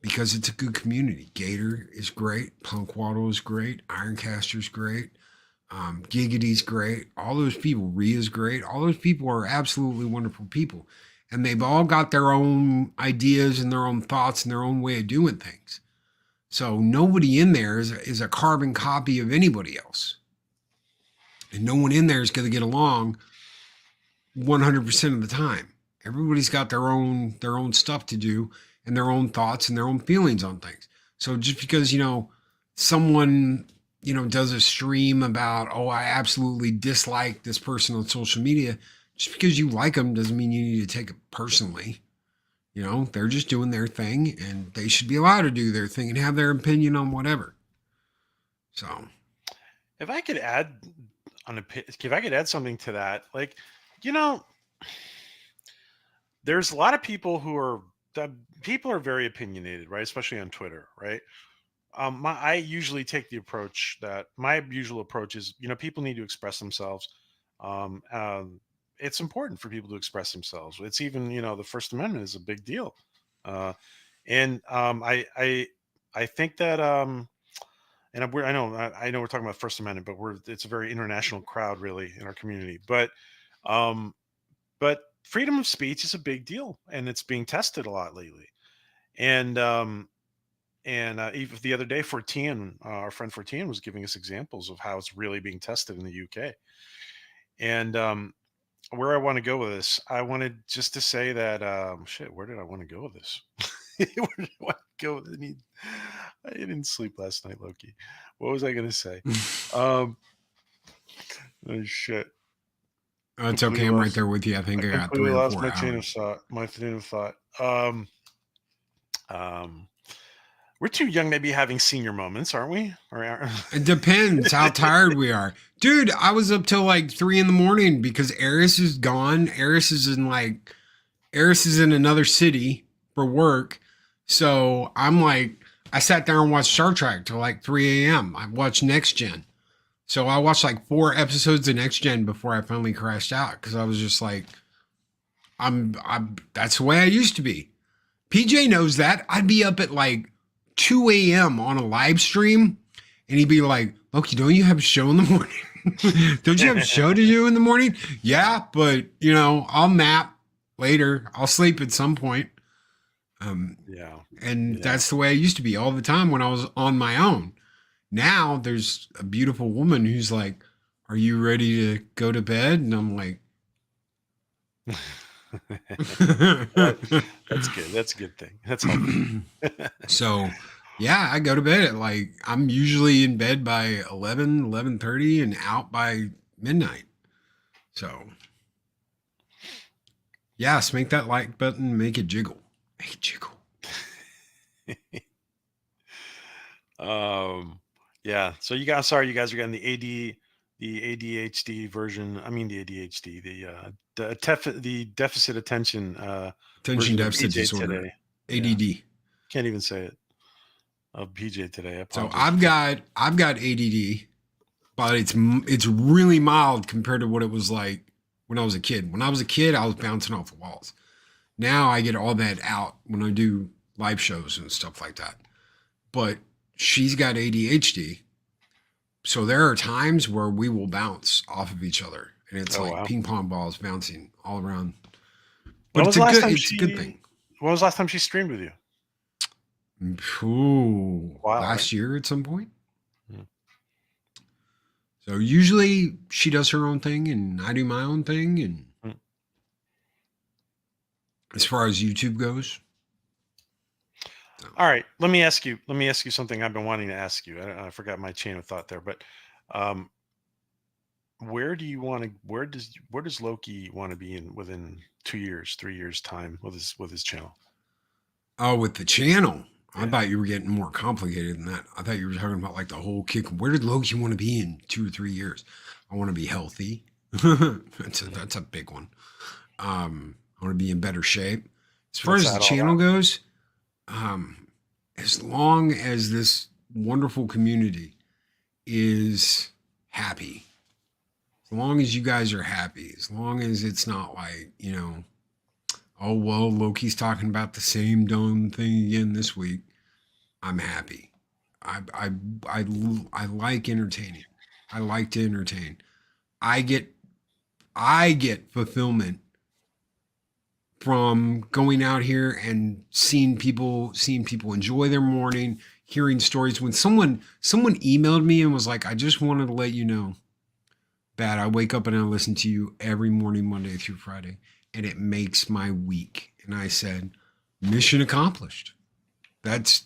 because it's a good community. Gator is great. Punkwaddle is great. Ironcaster's great. Giggity's great. All those people, Rhea's great. All those people are absolutely wonderful people. And they've all got their own ideas and their own thoughts and their own way of doing things. So nobody in there is a carbon copy of anybody else. And no one in there is going to get along 100% of the time. Everybody's got their own stuff to do and their own thoughts and their own feelings on things. So just because, someone does a stream about, I absolutely dislike this person on social media. Just because you like them doesn't mean you need to take it personally. They're just doing their thing and they should be allowed to do their thing and have their opinion on whatever. So if I could add something to that, there's a lot of people who are very opinionated, right? Especially on Twitter, right? I usually take the approach that my usual approach is, people need to express themselves. It's important for people to express themselves. It's even, the First Amendment is a big deal. I think that, and I know we're talking about First Amendment, but it's a very international crowd really in our community, but freedom of speech is a big deal and it's being tested a lot lately. And even the other day, Fortean, our friend Fortean was giving us examples of how it's really being tested in the UK. And where I want to go with this, I wanted just to say that, where did I want to go with this? Where did I want to go with it? I didn't sleep last night, Loki. What was I going to say? Oh, shit. Oh, it's okay. I'm right there with you. I think I got 3 or 4 hours. My train of thought. We're too young to be having senior moments, aren't we? It depends how tired we are. Dude, I was up till like 3 a.m. because Eris is gone. Eris is in another city for work. So I'm like, I sat there and watched Star Trek till like 3 a.m. I watched Next Gen. So I watched like 4 episodes of Next Gen before I finally crashed out because I was just like, that's the way I used to be. PJ knows that. I'd be up at like 2 a.m. on a live stream and he'd be like, Loki, don't you have a show in the morning? Don't you have a show to do in the morning? Yeah, but you know, I'll nap later. I'll sleep at some point. And that's the way I used to be all the time when I was on my own. Now there's a beautiful woman who's like, are you ready to go to bed? And I'm like, that's good. That's a good thing. That's helpful. So yeah, I go to bed at like, I'm usually in bed by 11:30 and out by midnight. So yes, make that like button, make it jiggle. Make it jiggle. Yeah. So you guys are getting the ADHD version. I mean the ADHD, the deficit attention Attention version of deficit PJ disorder. today. ADD. Yeah. Can't even say it. Of PJ today. So I've got ADD, but it's really mild compared to what it was like when I was a kid. When I was a kid, I was bouncing off the walls. Now I get all that out when I do live shows and stuff like that. But she's got ADHD. So there are times where we will bounce off of each other. And it's ping pong balls bouncing all around. But it's a good thing. When was the last time she streamed with you? Ooh, last year at some point. So usually she does her own thing and I do my own thing. And as far as YouTube goes. All right, let me ask you something I've been wanting to ask you. I forgot my chain of thought there, but where does Loki want to be within 2 years, 3 years time with his channel? Oh, with the channel. I thought you were getting more complicated than that. I thought you were talking about like the whole kick. Where did Loki want to be in 2 or 3 years? I want to be healthy. That's a big one. I want to be in better shape. As far as the channel goes, as long as this wonderful community is happy, as long as you guys are happy, as long as it's not like, you know, oh, well, Loki's talking about the same dumb thing again this week, I'm happy. I like entertaining. I like to entertain. I get fulfillment from going out here and seeing people enjoy their morning, hearing stories. When someone emailed me and was like, I just wanted to let you know that I wake up and I listen to you every morning, Monday through Friday, and it makes my week. And I said, mission accomplished. That's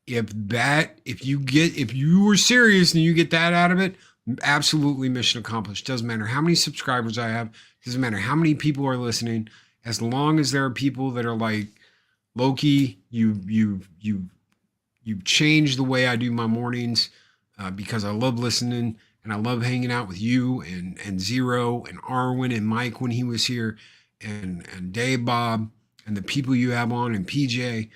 if you were serious and you get that out of it, absolutely mission accomplished. Doesn't matter how many subscribers I have, doesn't matter how many people are listening. As long as there are people that are like, Loki, you've changed the way I do my mornings because I love listening and I love hanging out with you and Zero and Arwen and Mike when he was here and Dave Bob and the people you have on and PJ.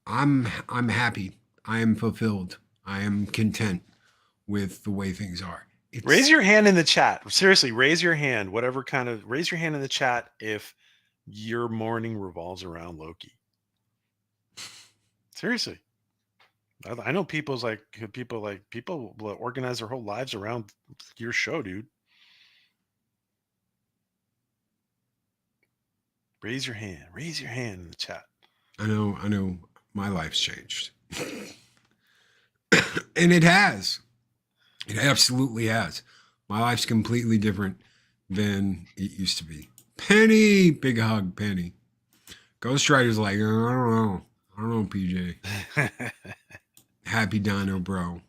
I'm happy. I am fulfilled. I am content with the way things are. Raise your hand in the chat. Seriously, raise your hand. Raise your hand in the chat if your morning revolves around Loki. Seriously. I know people will organize their whole lives around your show, dude. Raise your hand in the chat. I know my life's changed. And it has. It absolutely has. My life's completely different than it used to be. Penny, big hug, Penny. Ghost Rider's like, I don't know, PJ. Happy Dino, bro.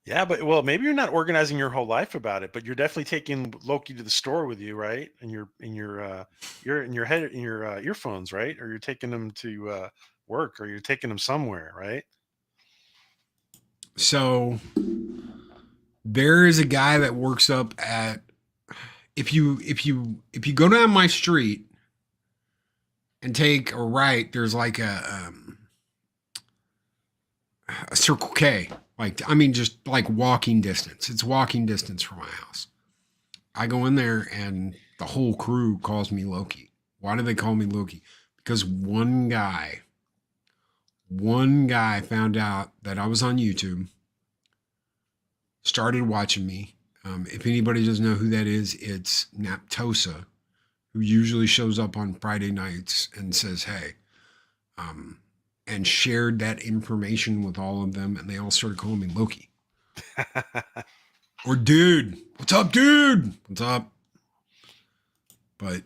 Yeah, but maybe you're not organizing your whole life about it, but you're definitely taking Loki to the store with you, right? And you're in your earphones, right? Or you're taking them to work, or you're taking them somewhere, right? So there is a guy that works up at. If you go down my street and take a right, there's like a a Circle K. Like, I mean, just like walking distance. It's walking distance from my house. I go in there and the whole crew calls me Loki. Why do they call me Loki? Because one guy found out that I was on YouTube, started watching me. If anybody doesn't know who that is, it's Naptosa, who usually shows up on Friday nights and says, hey, and shared that information with all of them, and they all started calling me Loki. Or dude. What's up, dude? What's up? But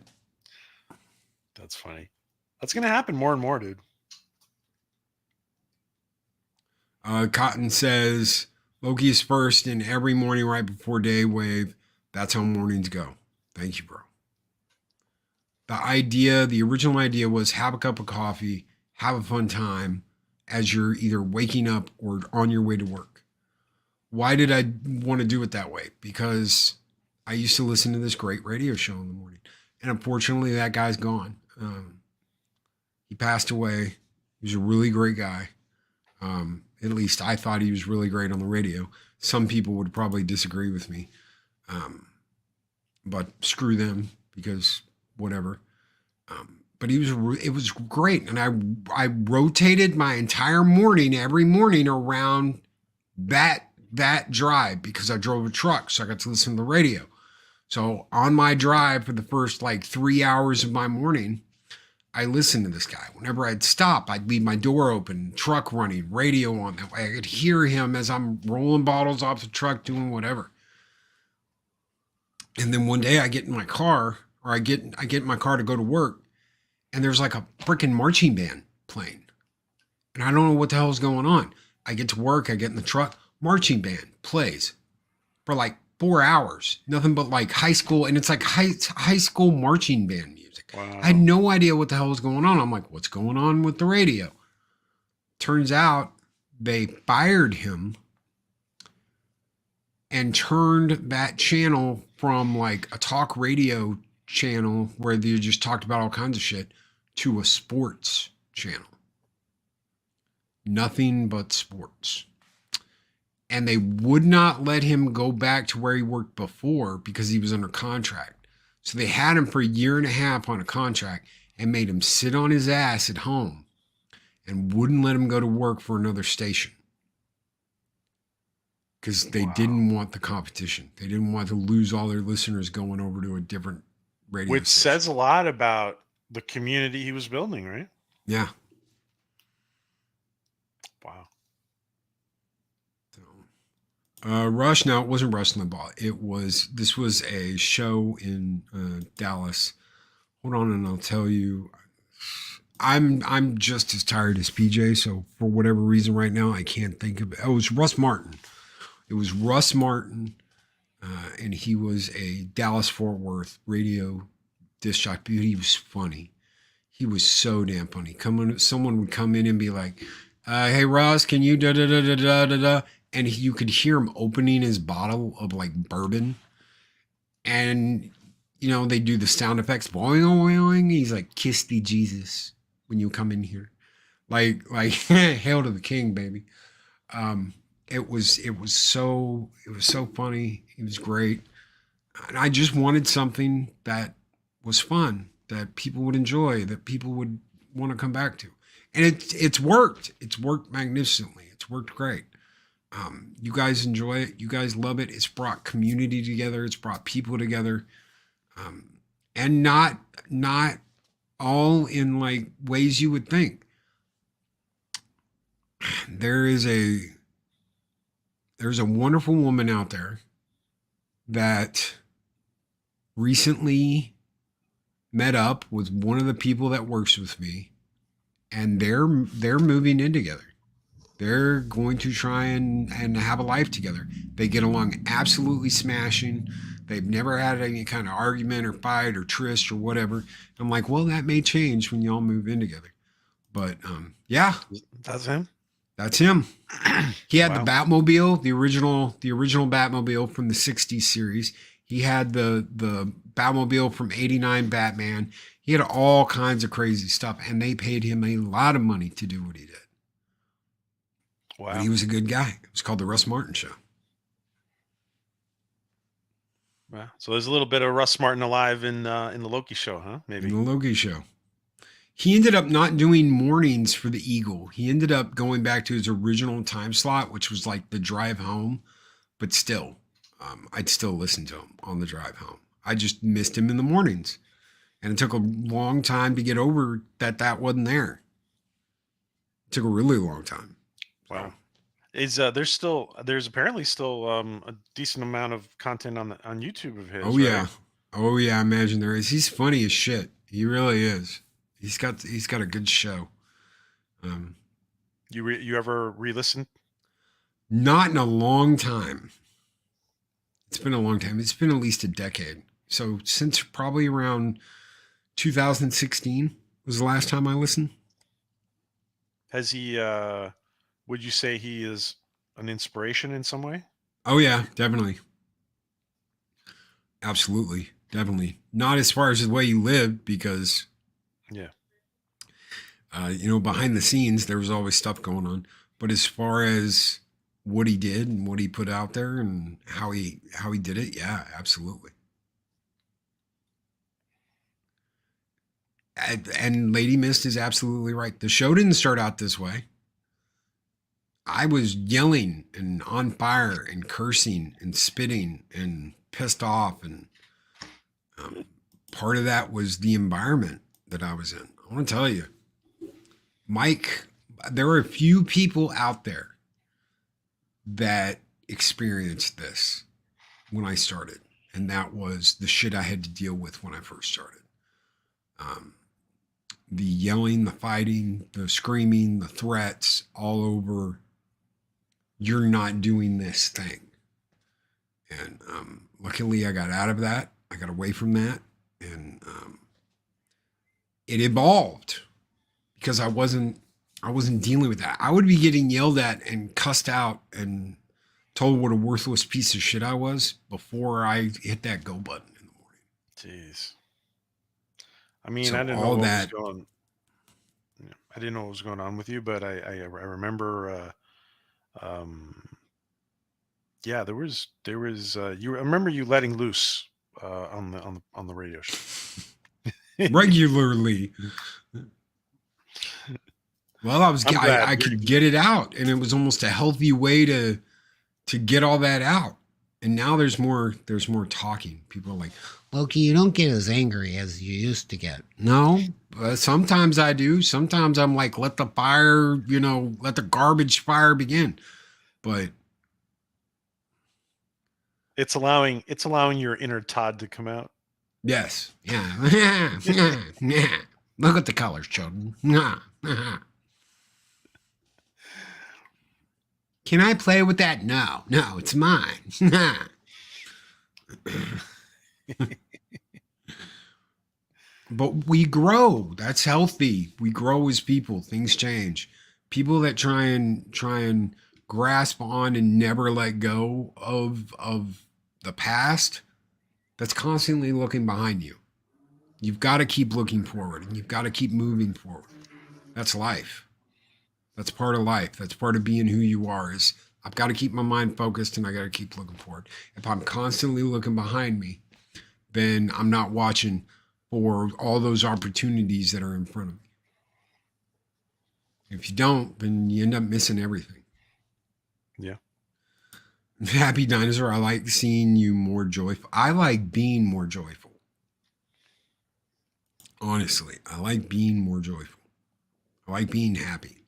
That's funny. That's going to happen more and more, dude. Cotton says, Loki is first in every morning right before day wave. That's how mornings go. Thank you, bro. The original idea was have a cup of coffee, have a fun time as you're either waking up or on your way to work. Why did I want to do it that way? Because I used to listen to this great radio show in the morning. And unfortunately, that guy's gone. He passed away. He was a really great guy. At least I thought he was really great on the radio. Some people would probably disagree with me. But screw them, because whatever. But it was great. And I rotated my entire morning, every morning, around that drive, because I drove a truck. So I got to listen to the radio. So on my drive for the first like 3 hours of my morning, I listened to this guy. Whenever I'd stop, I'd leave my door open, truck running, radio on. That way I could hear him as I'm rolling bottles off the truck, doing whatever. And then one day I get in my car, or I get in my car to go to work, and there's like a freaking marching band playing. And I don't know what the hell's going on. I get to work, I get in the truck, marching band plays for like 4 hours. Nothing but like high school, and it's like high school marching band music. Wow. I had no idea what the hell was going on. I'm like, what's going on with the radio? Turns out they fired him and turned that channel from like a talk radio channel where they just talked about all kinds of shit to a sports channel. Nothing but sports. And they would not let him go back to where he worked before because he was under contract. So they had him for 1.5 years on a contract and made him sit on his ass at home and wouldn't let him go to work for another station. Because they didn't want the competition. They didn't want to lose all their listeners going over to a different radio Which station. says a lot about the community he was building, right? Yeah. Wow. So, Rush, no, it wasn't Rush Limbaugh. This was a show in Dallas. Hold on, and I'll tell you. I'm just as tired as PJ, so for whatever reason right now, I can't think of it. Oh, it was Russ Martin. It was Russ Martin, and he was a Dallas-Fort Worth radio disc jockey. He was funny. He was so damn funny. Someone would come in and be like, hey, Russ, can you da-da-da-da-da-da-da? And you could hear him opening his bottle of like bourbon. And, you know, they do the sound effects. Boing, boing, boing. He's like, kiss thee, Jesus, when you come in here. Like hail to the king, baby. It was so funny. It was great. And I just wanted something that was fun, that people would enjoy, that people would want to come back to. And it's worked. It's worked magnificently. It's worked great. You guys enjoy it. You guys love it. It's brought community together. It's brought people together. And not all in like ways you would think. There's a wonderful woman out there that recently met up with one of the people that works with me, and they're moving in together. They're going to try and have a life together. They get along absolutely smashing. They've never had any kind of argument or fight or tryst or whatever. I'm like, well, that may change when y'all move in together. But yeah, That's him. that's him. He had Wow. the Batmobile, the original Batmobile from the 60s series. He had the Batmobile from 89 Batman. He had all kinds of crazy stuff, and they paid him a lot of money to do what he did. Wow. But he was a good guy. It was called The Russ Martin Show. Wow. So there's a little bit of Russ Martin alive in the Loki show, huh? Maybe. In The Loki Show. He ended up not doing mornings for the Eagle. He ended up going back to his original time slot, which was like the drive home. But still, I'd still listen to him on the drive home. I just missed him in the mornings. And it took a long time to get over that wasn't there. It took a really long time. Wow. Is there's apparently still a decent amount of content on YouTube of his. Oh yeah. Oh yeah, I imagine there is. He's funny as shit. He really is. He's got a good show. You ever re-listen? Not in a long time. It's been a long time. It's been at least a decade. So since probably around 2016 was the last time I listened. Has he would you say he is an inspiration in some way? Oh yeah, definitely. Absolutely. Definitely. Not as far as the way he lived, because Yeah. behind the scenes there was always stuff going on. But as far as what he did and what he put out there and how he did it, yeah, absolutely. And Lady Mist is absolutely right. The show didn't start out this way. I was yelling and on fire and cursing and spitting and pissed off. And part of that was the environment that I was in. I want to tell you, Mike, there are a few people out there that experienced this when I started. And that was the shit I had to deal with when I first started. The yelling, the fighting, the screaming, the threats all over, you're not doing this thing. And luckily I got out of that. I got away from that. And it evolved because I wasn't dealing with that. I would be getting yelled at and cussed out and told what a worthless piece of shit I was before I hit that go button in the morning. Jeez. I mean, So I didn't know all what that- was going. I didn't know what was going on with you, but I remember. Yeah, there was you. I remember you letting loose on the radio show. Regularly. Well, I'm glad. I could get it out, and it was almost a healthy way to get all that out. And now there's more talking. People are like, Loki, you don't get as angry as you used to get. No, sometimes I do. Sometimes I'm like, let the fire, let the garbage fire begin. But It's allowing your inner Todd to come out. yes, yeah, yeah. Look at the colors, children. Can I play with that? No, it's mine. But we grow. That's healthy. We grow as people. Things change. People that try and grasp on and never let go of the past, that's constantly looking behind you. You've got to keep looking forward, and you've got to keep moving forward. That's life. That's part of life. That's part of being who you are. Is I've got to keep my mind focused, and I got to keep looking forward. If I'm constantly looking behind me, then I'm not watching for all those opportunities that are in front of me. If you don't, then you end up missing everything. Yeah. Happy Dinosaur, I like seeing you more joyful. I like being more joyful. Honestly, I like being more joyful. I like being happy.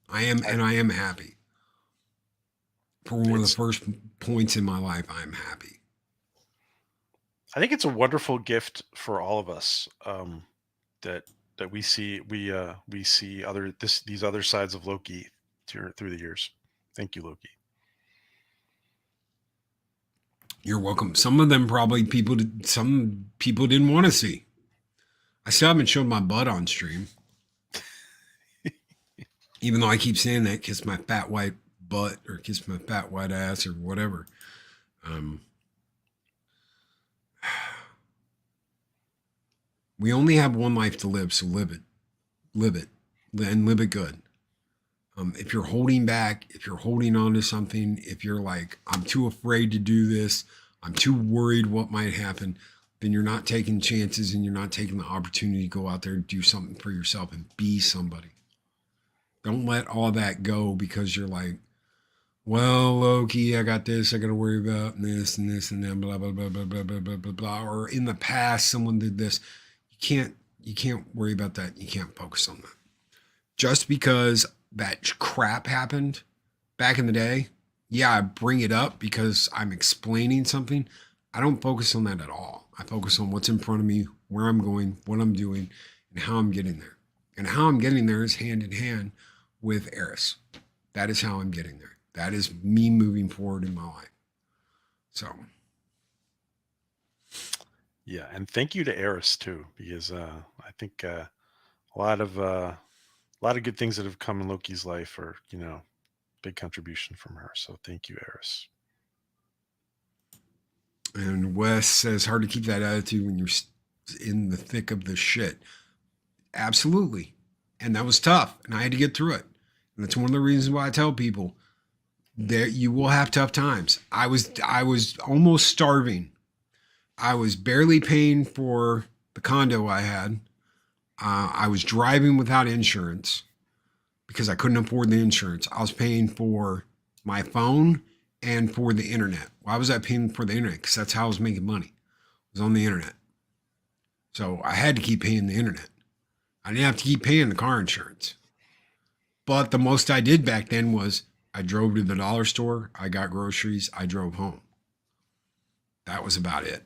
I am happy. For one of the first points in my life, I'm happy. I think it's a wonderful gift for all of us that we see these other sides of Loki through the years. Thank you, Loki. You're welcome. Some of them probably some people didn't want to see. I still haven't shown my butt on stream. Even though I keep saying that, kiss my fat white butt or kiss my fat white ass or whatever. We only have one life to live, so live it, and live it good. If you're holding back, if you're holding on to something, if you're like, I'm too afraid to do this, I'm too worried what might happen, then you're not taking chances and you're not taking the opportunity to go out there and do something for yourself and be somebody. Don't let all that go because you're like, well, Loki, I got this, I got to worry about this and this and that, blah, blah, blah, blah, blah, blah, blah, blah, blah. Or in the past, someone did this. You can't worry about that. You can't focus on that. Just because that crap happened back in the day, yeah, I bring it up because I'm explaining something. I don't focus on that at all. I focus on what's in front of me, where I'm going, what I'm doing, and how I'm getting there. And how I'm getting there is hand in hand with Eris. That is how I'm getting there. That is me moving forward in my life. So. Yeah, and thank you to Eris too, because I think a lot of good things that have come in Loki's life are, big contribution from her. So thank you, Eris. And Wes says, hard to keep that attitude when you're in the thick of the shit. Absolutely. And that was tough. And I had to get through it. And that's one of the reasons why I tell people that you will have tough times. I was almost starving. I was barely paying for the condo I had. I was driving without insurance because I couldn't afford the insurance. I was paying for my phone and for the internet. Why was I paying for the internet? Because that's how I was making money. It was on the internet. So I had to keep paying the internet. I didn't have to keep paying the car insurance. But the most I did back then was I drove to the dollar store, I got groceries, I drove home. That was about it.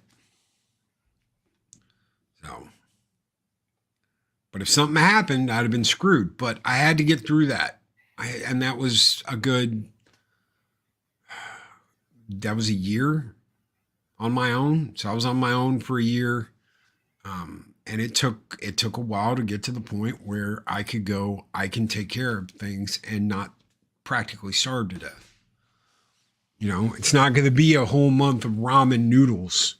So, but if something happened, I'd have been screwed. But I had to get through that. And that was that was a year on my own. So I was on my own for a year. And it took a while to get to the point where I could go, I can take care of things and not practically starve to death. It's not going to be a whole month of ramen noodles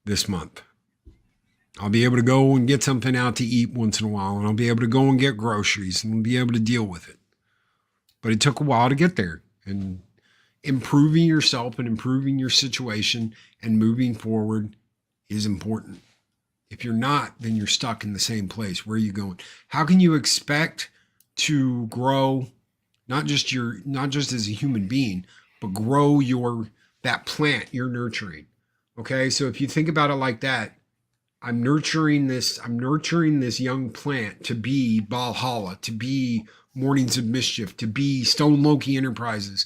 this month. I'll be able to go and get something out to eat once in a while, and I'll be able to go and get groceries and be able to deal with it. But it took a while to get there, and improving yourself and improving your situation and moving forward is important. If you're not, then you're stuck in the same place. Where are you going? How can you expect to grow, not just as a human being, but grow that plant you're nurturing? Okay, so if you think about it like that, I'm nurturing this young plant to be Valhalla, to be Mornings of Mischief, to be Stone Loki Enterprises.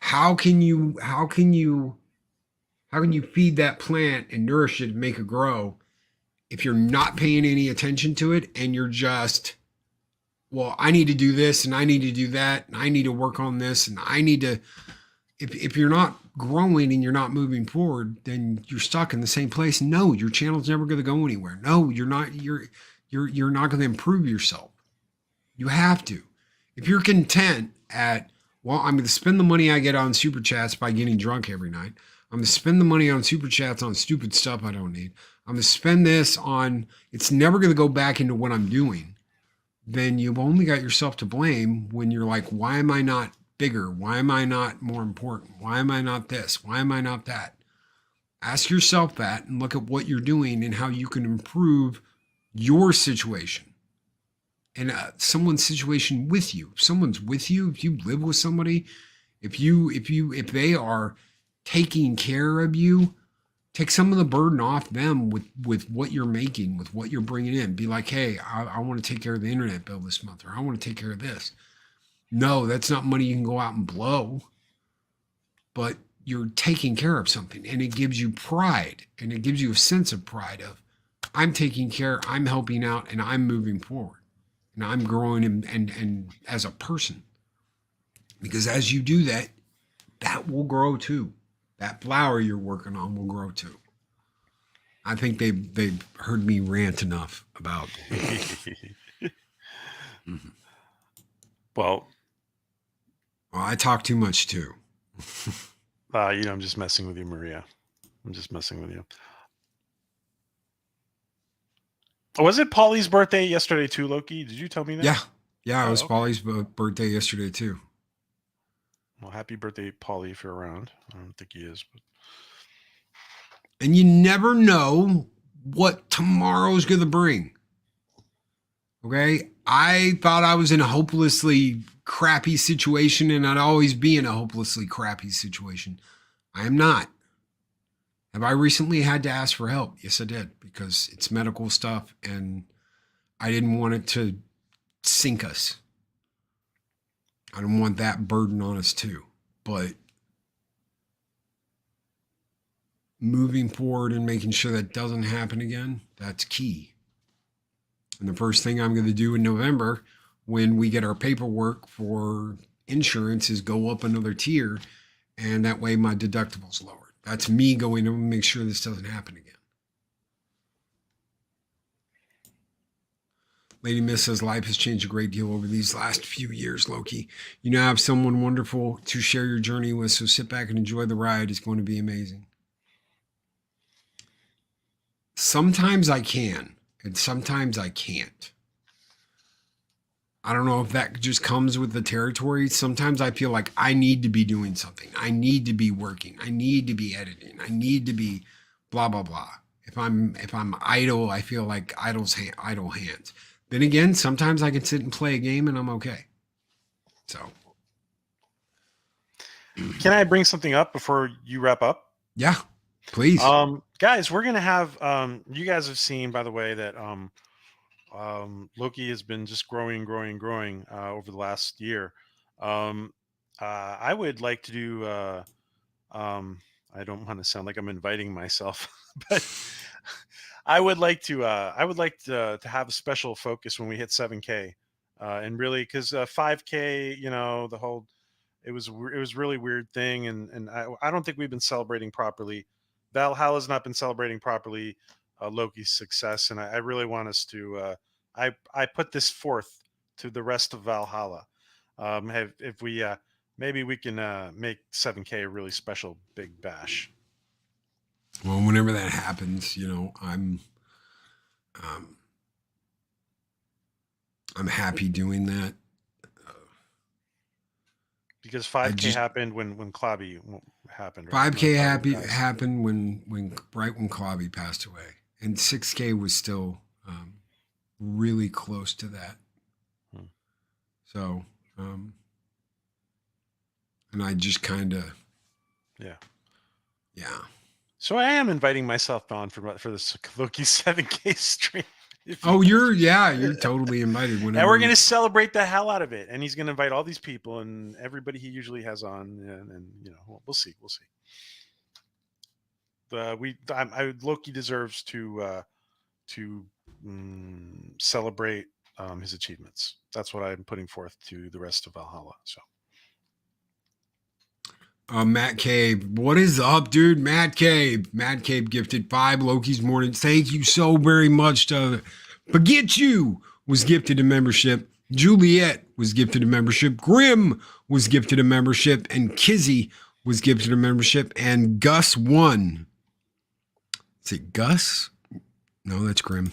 How can you feed that plant and nourish it and make it grow if you're not paying any attention to it and you're just, well, I need to do this and I need to do that and I need to work on this and I need to, if you're not growing and you're not moving forward, then you're stuck in the same place. No, your channel's never going to go anywhere. No, you're not going to improve yourself. You have to. If you're content at, well, I'm going to spend the money I get on super chats by getting drunk every night. I'm going to spend the money on super chats on stupid stuff I don't need. I'm going to spend this on, it's never going to go back into what I'm doing. Then you've only got yourself to blame when you're like, why am I not bigger? Why am I not more important? Why am I not this? Why am I not that? Ask yourself that and look at what you're doing and how you can improve your situation and someone's situation with you. If someone's with you, if you live with somebody, if they are taking care of you, take some of the burden off them with what you're making, with what you're bringing in. Be like, hey, I want to take care of the internet bill this month, or I want to take care of this. No, that's not money you can go out and blow, but you're taking care of something, and it gives you pride, and it gives you a sense of pride of, I'm taking care, I'm helping out, and I'm moving forward, and I'm growing and as a person. Because as you do that, that will grow too. That flower you're working on will grow too. I think they've heard me rant enough about. Mm-hmm. Well, I talk too much too. I'm just messing with you, Maria. I'm just messing with you. Was it Polly's birthday yesterday too, Loki? Did you tell me that? Yeah, it Oh, was okay. Polly's birthday yesterday too. Well, happy birthday, Paulie, if you're around. I don't think he is, but And you never know what tomorrow's going to bring. Okay? I thought I was in a hopelessly crappy situation, and I'd always be in a hopelessly crappy situation. I am not. Have I recently had to ask for help? Yes, I did, because it's medical stuff and I didn't want it to sink us. I don't want that burden on us too. But moving forward and making sure that doesn't happen again, that's key. And the first thing I'm going to do in November when we get our paperwork for insurance is go up another tier, and that way my deductible's lowered. That's me going to make sure this doesn't happen again. Lady Miss says life has changed a great deal over these last few years, Loki. You now have someone wonderful to share your journey with, so sit back and enjoy the ride. It's going to be amazing. Sometimes I can, and sometimes I can't. I don't know if that just comes with the territory. Sometimes I feel like I need to be doing something. I need to be working. I need to be editing. I need to be blah blah blah. If I'm idle, I feel like idle hands. Then again, sometimes I can sit and play a game and I'm okay. So, can I bring something up before you wrap up? yeah, please. Guys, we're gonna have you guys have seen, by the way, that Loki has been just growing over the last year. I would like to do I don't want to sound like I'm inviting myself, but I would like to have a special focus when we hit 7K, and really, because 5K, the whole it was really weird thing, and I don't think we've been celebrating properly. Valhalla's not been celebrating properly Loki's success, and I really want us to. I put this forth to the rest of Valhalla. If we maybe we can make 7K a really special big bash. Well, whenever that happens, um, I'm happy doing that. Because 5K happened when Klobby happened, right? 5K happened when right when Klobby passed away, and 6K was still really close to that. So, and I just kind of, yeah. So I am inviting myself on for this Loki 7K stream. Oh, you're totally invited. And we're going to celebrate the hell out of it. And he's going to invite all these people and everybody he usually has on. And we'll see. Loki deserves to celebrate his achievements. That's what I'm putting forth to the rest of Valhalla. So. Matt Cabe, what is up, dude? Matt Cabe gifted 5 Loki's morning. Thank you so very much. Forget You was gifted a membership. Juliet was gifted a membership. Grim was gifted a membership, and Kizzy was gifted a membership. And Gus won. Is it Gus? No, that's Grim.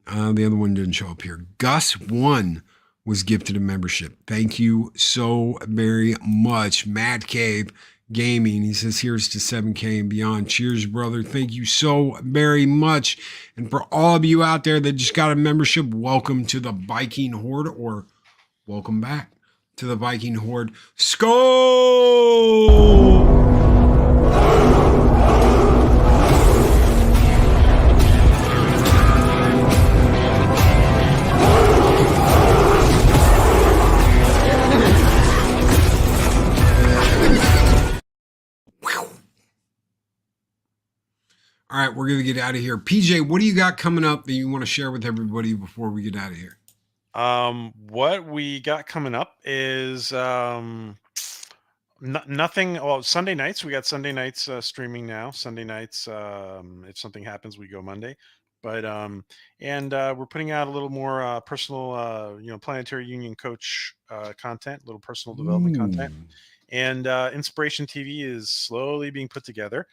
The other one didn't show up here. Gus won. Was gifted a membership. Thank you so very much. Matt Cabe Gaming. He says, here's to 7K and beyond. Cheers, brother. Thank you so very much. And for all of you out there that just got a membership, welcome to the Viking Horde, or welcome back to the Viking Horde. Skull! All right, we're going to get out of here. PJ, what do you got coming up that you want to share with everybody before we get out of here? What we got coming up is nothing. Well, Sunday nights, we got Sunday nights streaming now. Sunday nights, if something happens, we go Monday. But we're putting out a little more personal, Planetary Union coach content, a little personal development content. And Inspiration TV is slowly being put together.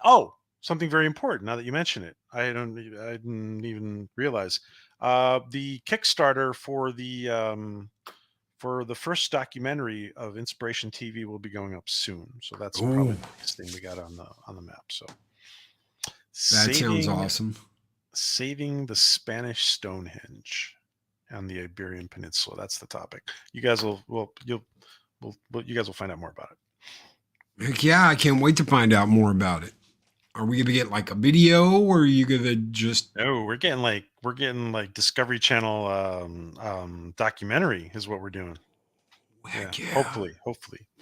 Oh, something very important now that you mention it. I didn't even realize. The Kickstarter for the first documentary of Inspiration TV will be going up soon. So that's probably Ooh, the biggest thing we got on the map. So that sounds awesome. saving the Spanish Stonehenge on the Iberian Peninsula. That's the topic. You guys will you guys will find out more about it. Heck yeah, I can't wait to find out more about it. Are we gonna get like a video, or are you gonna just? No, we're getting like Discovery Channel documentary is what we're doing. Heck yeah. Hopefully.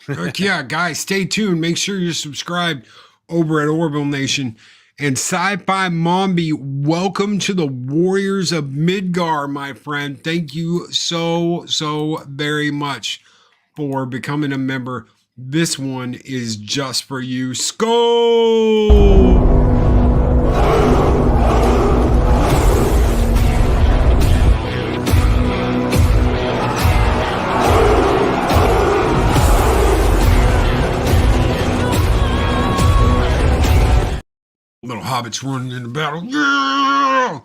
Heck yeah, guys, stay tuned. Make sure you're subscribed over at Orville Nation. And Sci-Fi Mombi, welcome to the Warriors of Midgar, my friend. Thank you so very much for becoming a member. This one is just for you. Skull! Little hobbits running into battle. Yeah!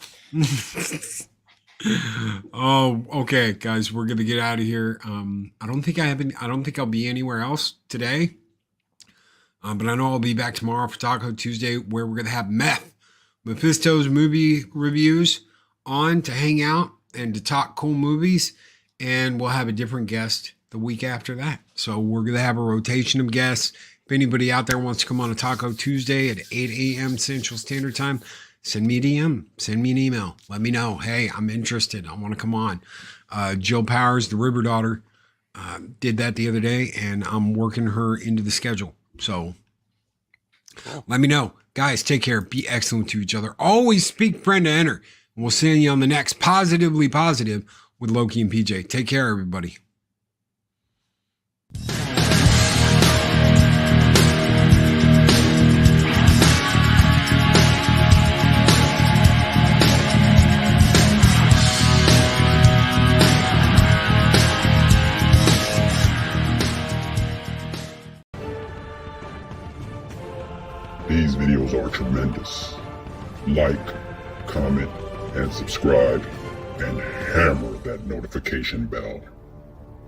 Oh, okay, guys, we're gonna get out of here. I don't think I'll be anywhere else today. But I know I'll be back tomorrow for Taco Tuesday, where we're gonna have Mephisto's movie reviews on to hang out and to talk cool movies, and we'll have a different guest the week after that. So we're gonna have a rotation of guests. If anybody out there wants to come on a Taco Tuesday at 8 a.m. Central Standard Time, send me a DM, send me an email. Let me know. Hey, I'm interested. I want to come on. Jill Powers, the River Daughter, did that the other day, and I'm working her into the schedule. So let me know. Guys, take care. Be excellent to each other. Always speak friend to enter. And we'll see you on the next Positively Positive with Loki and PJ. Take care, everybody. These videos are tremendous. Like, comment, and subscribe, and hammer that notification bell.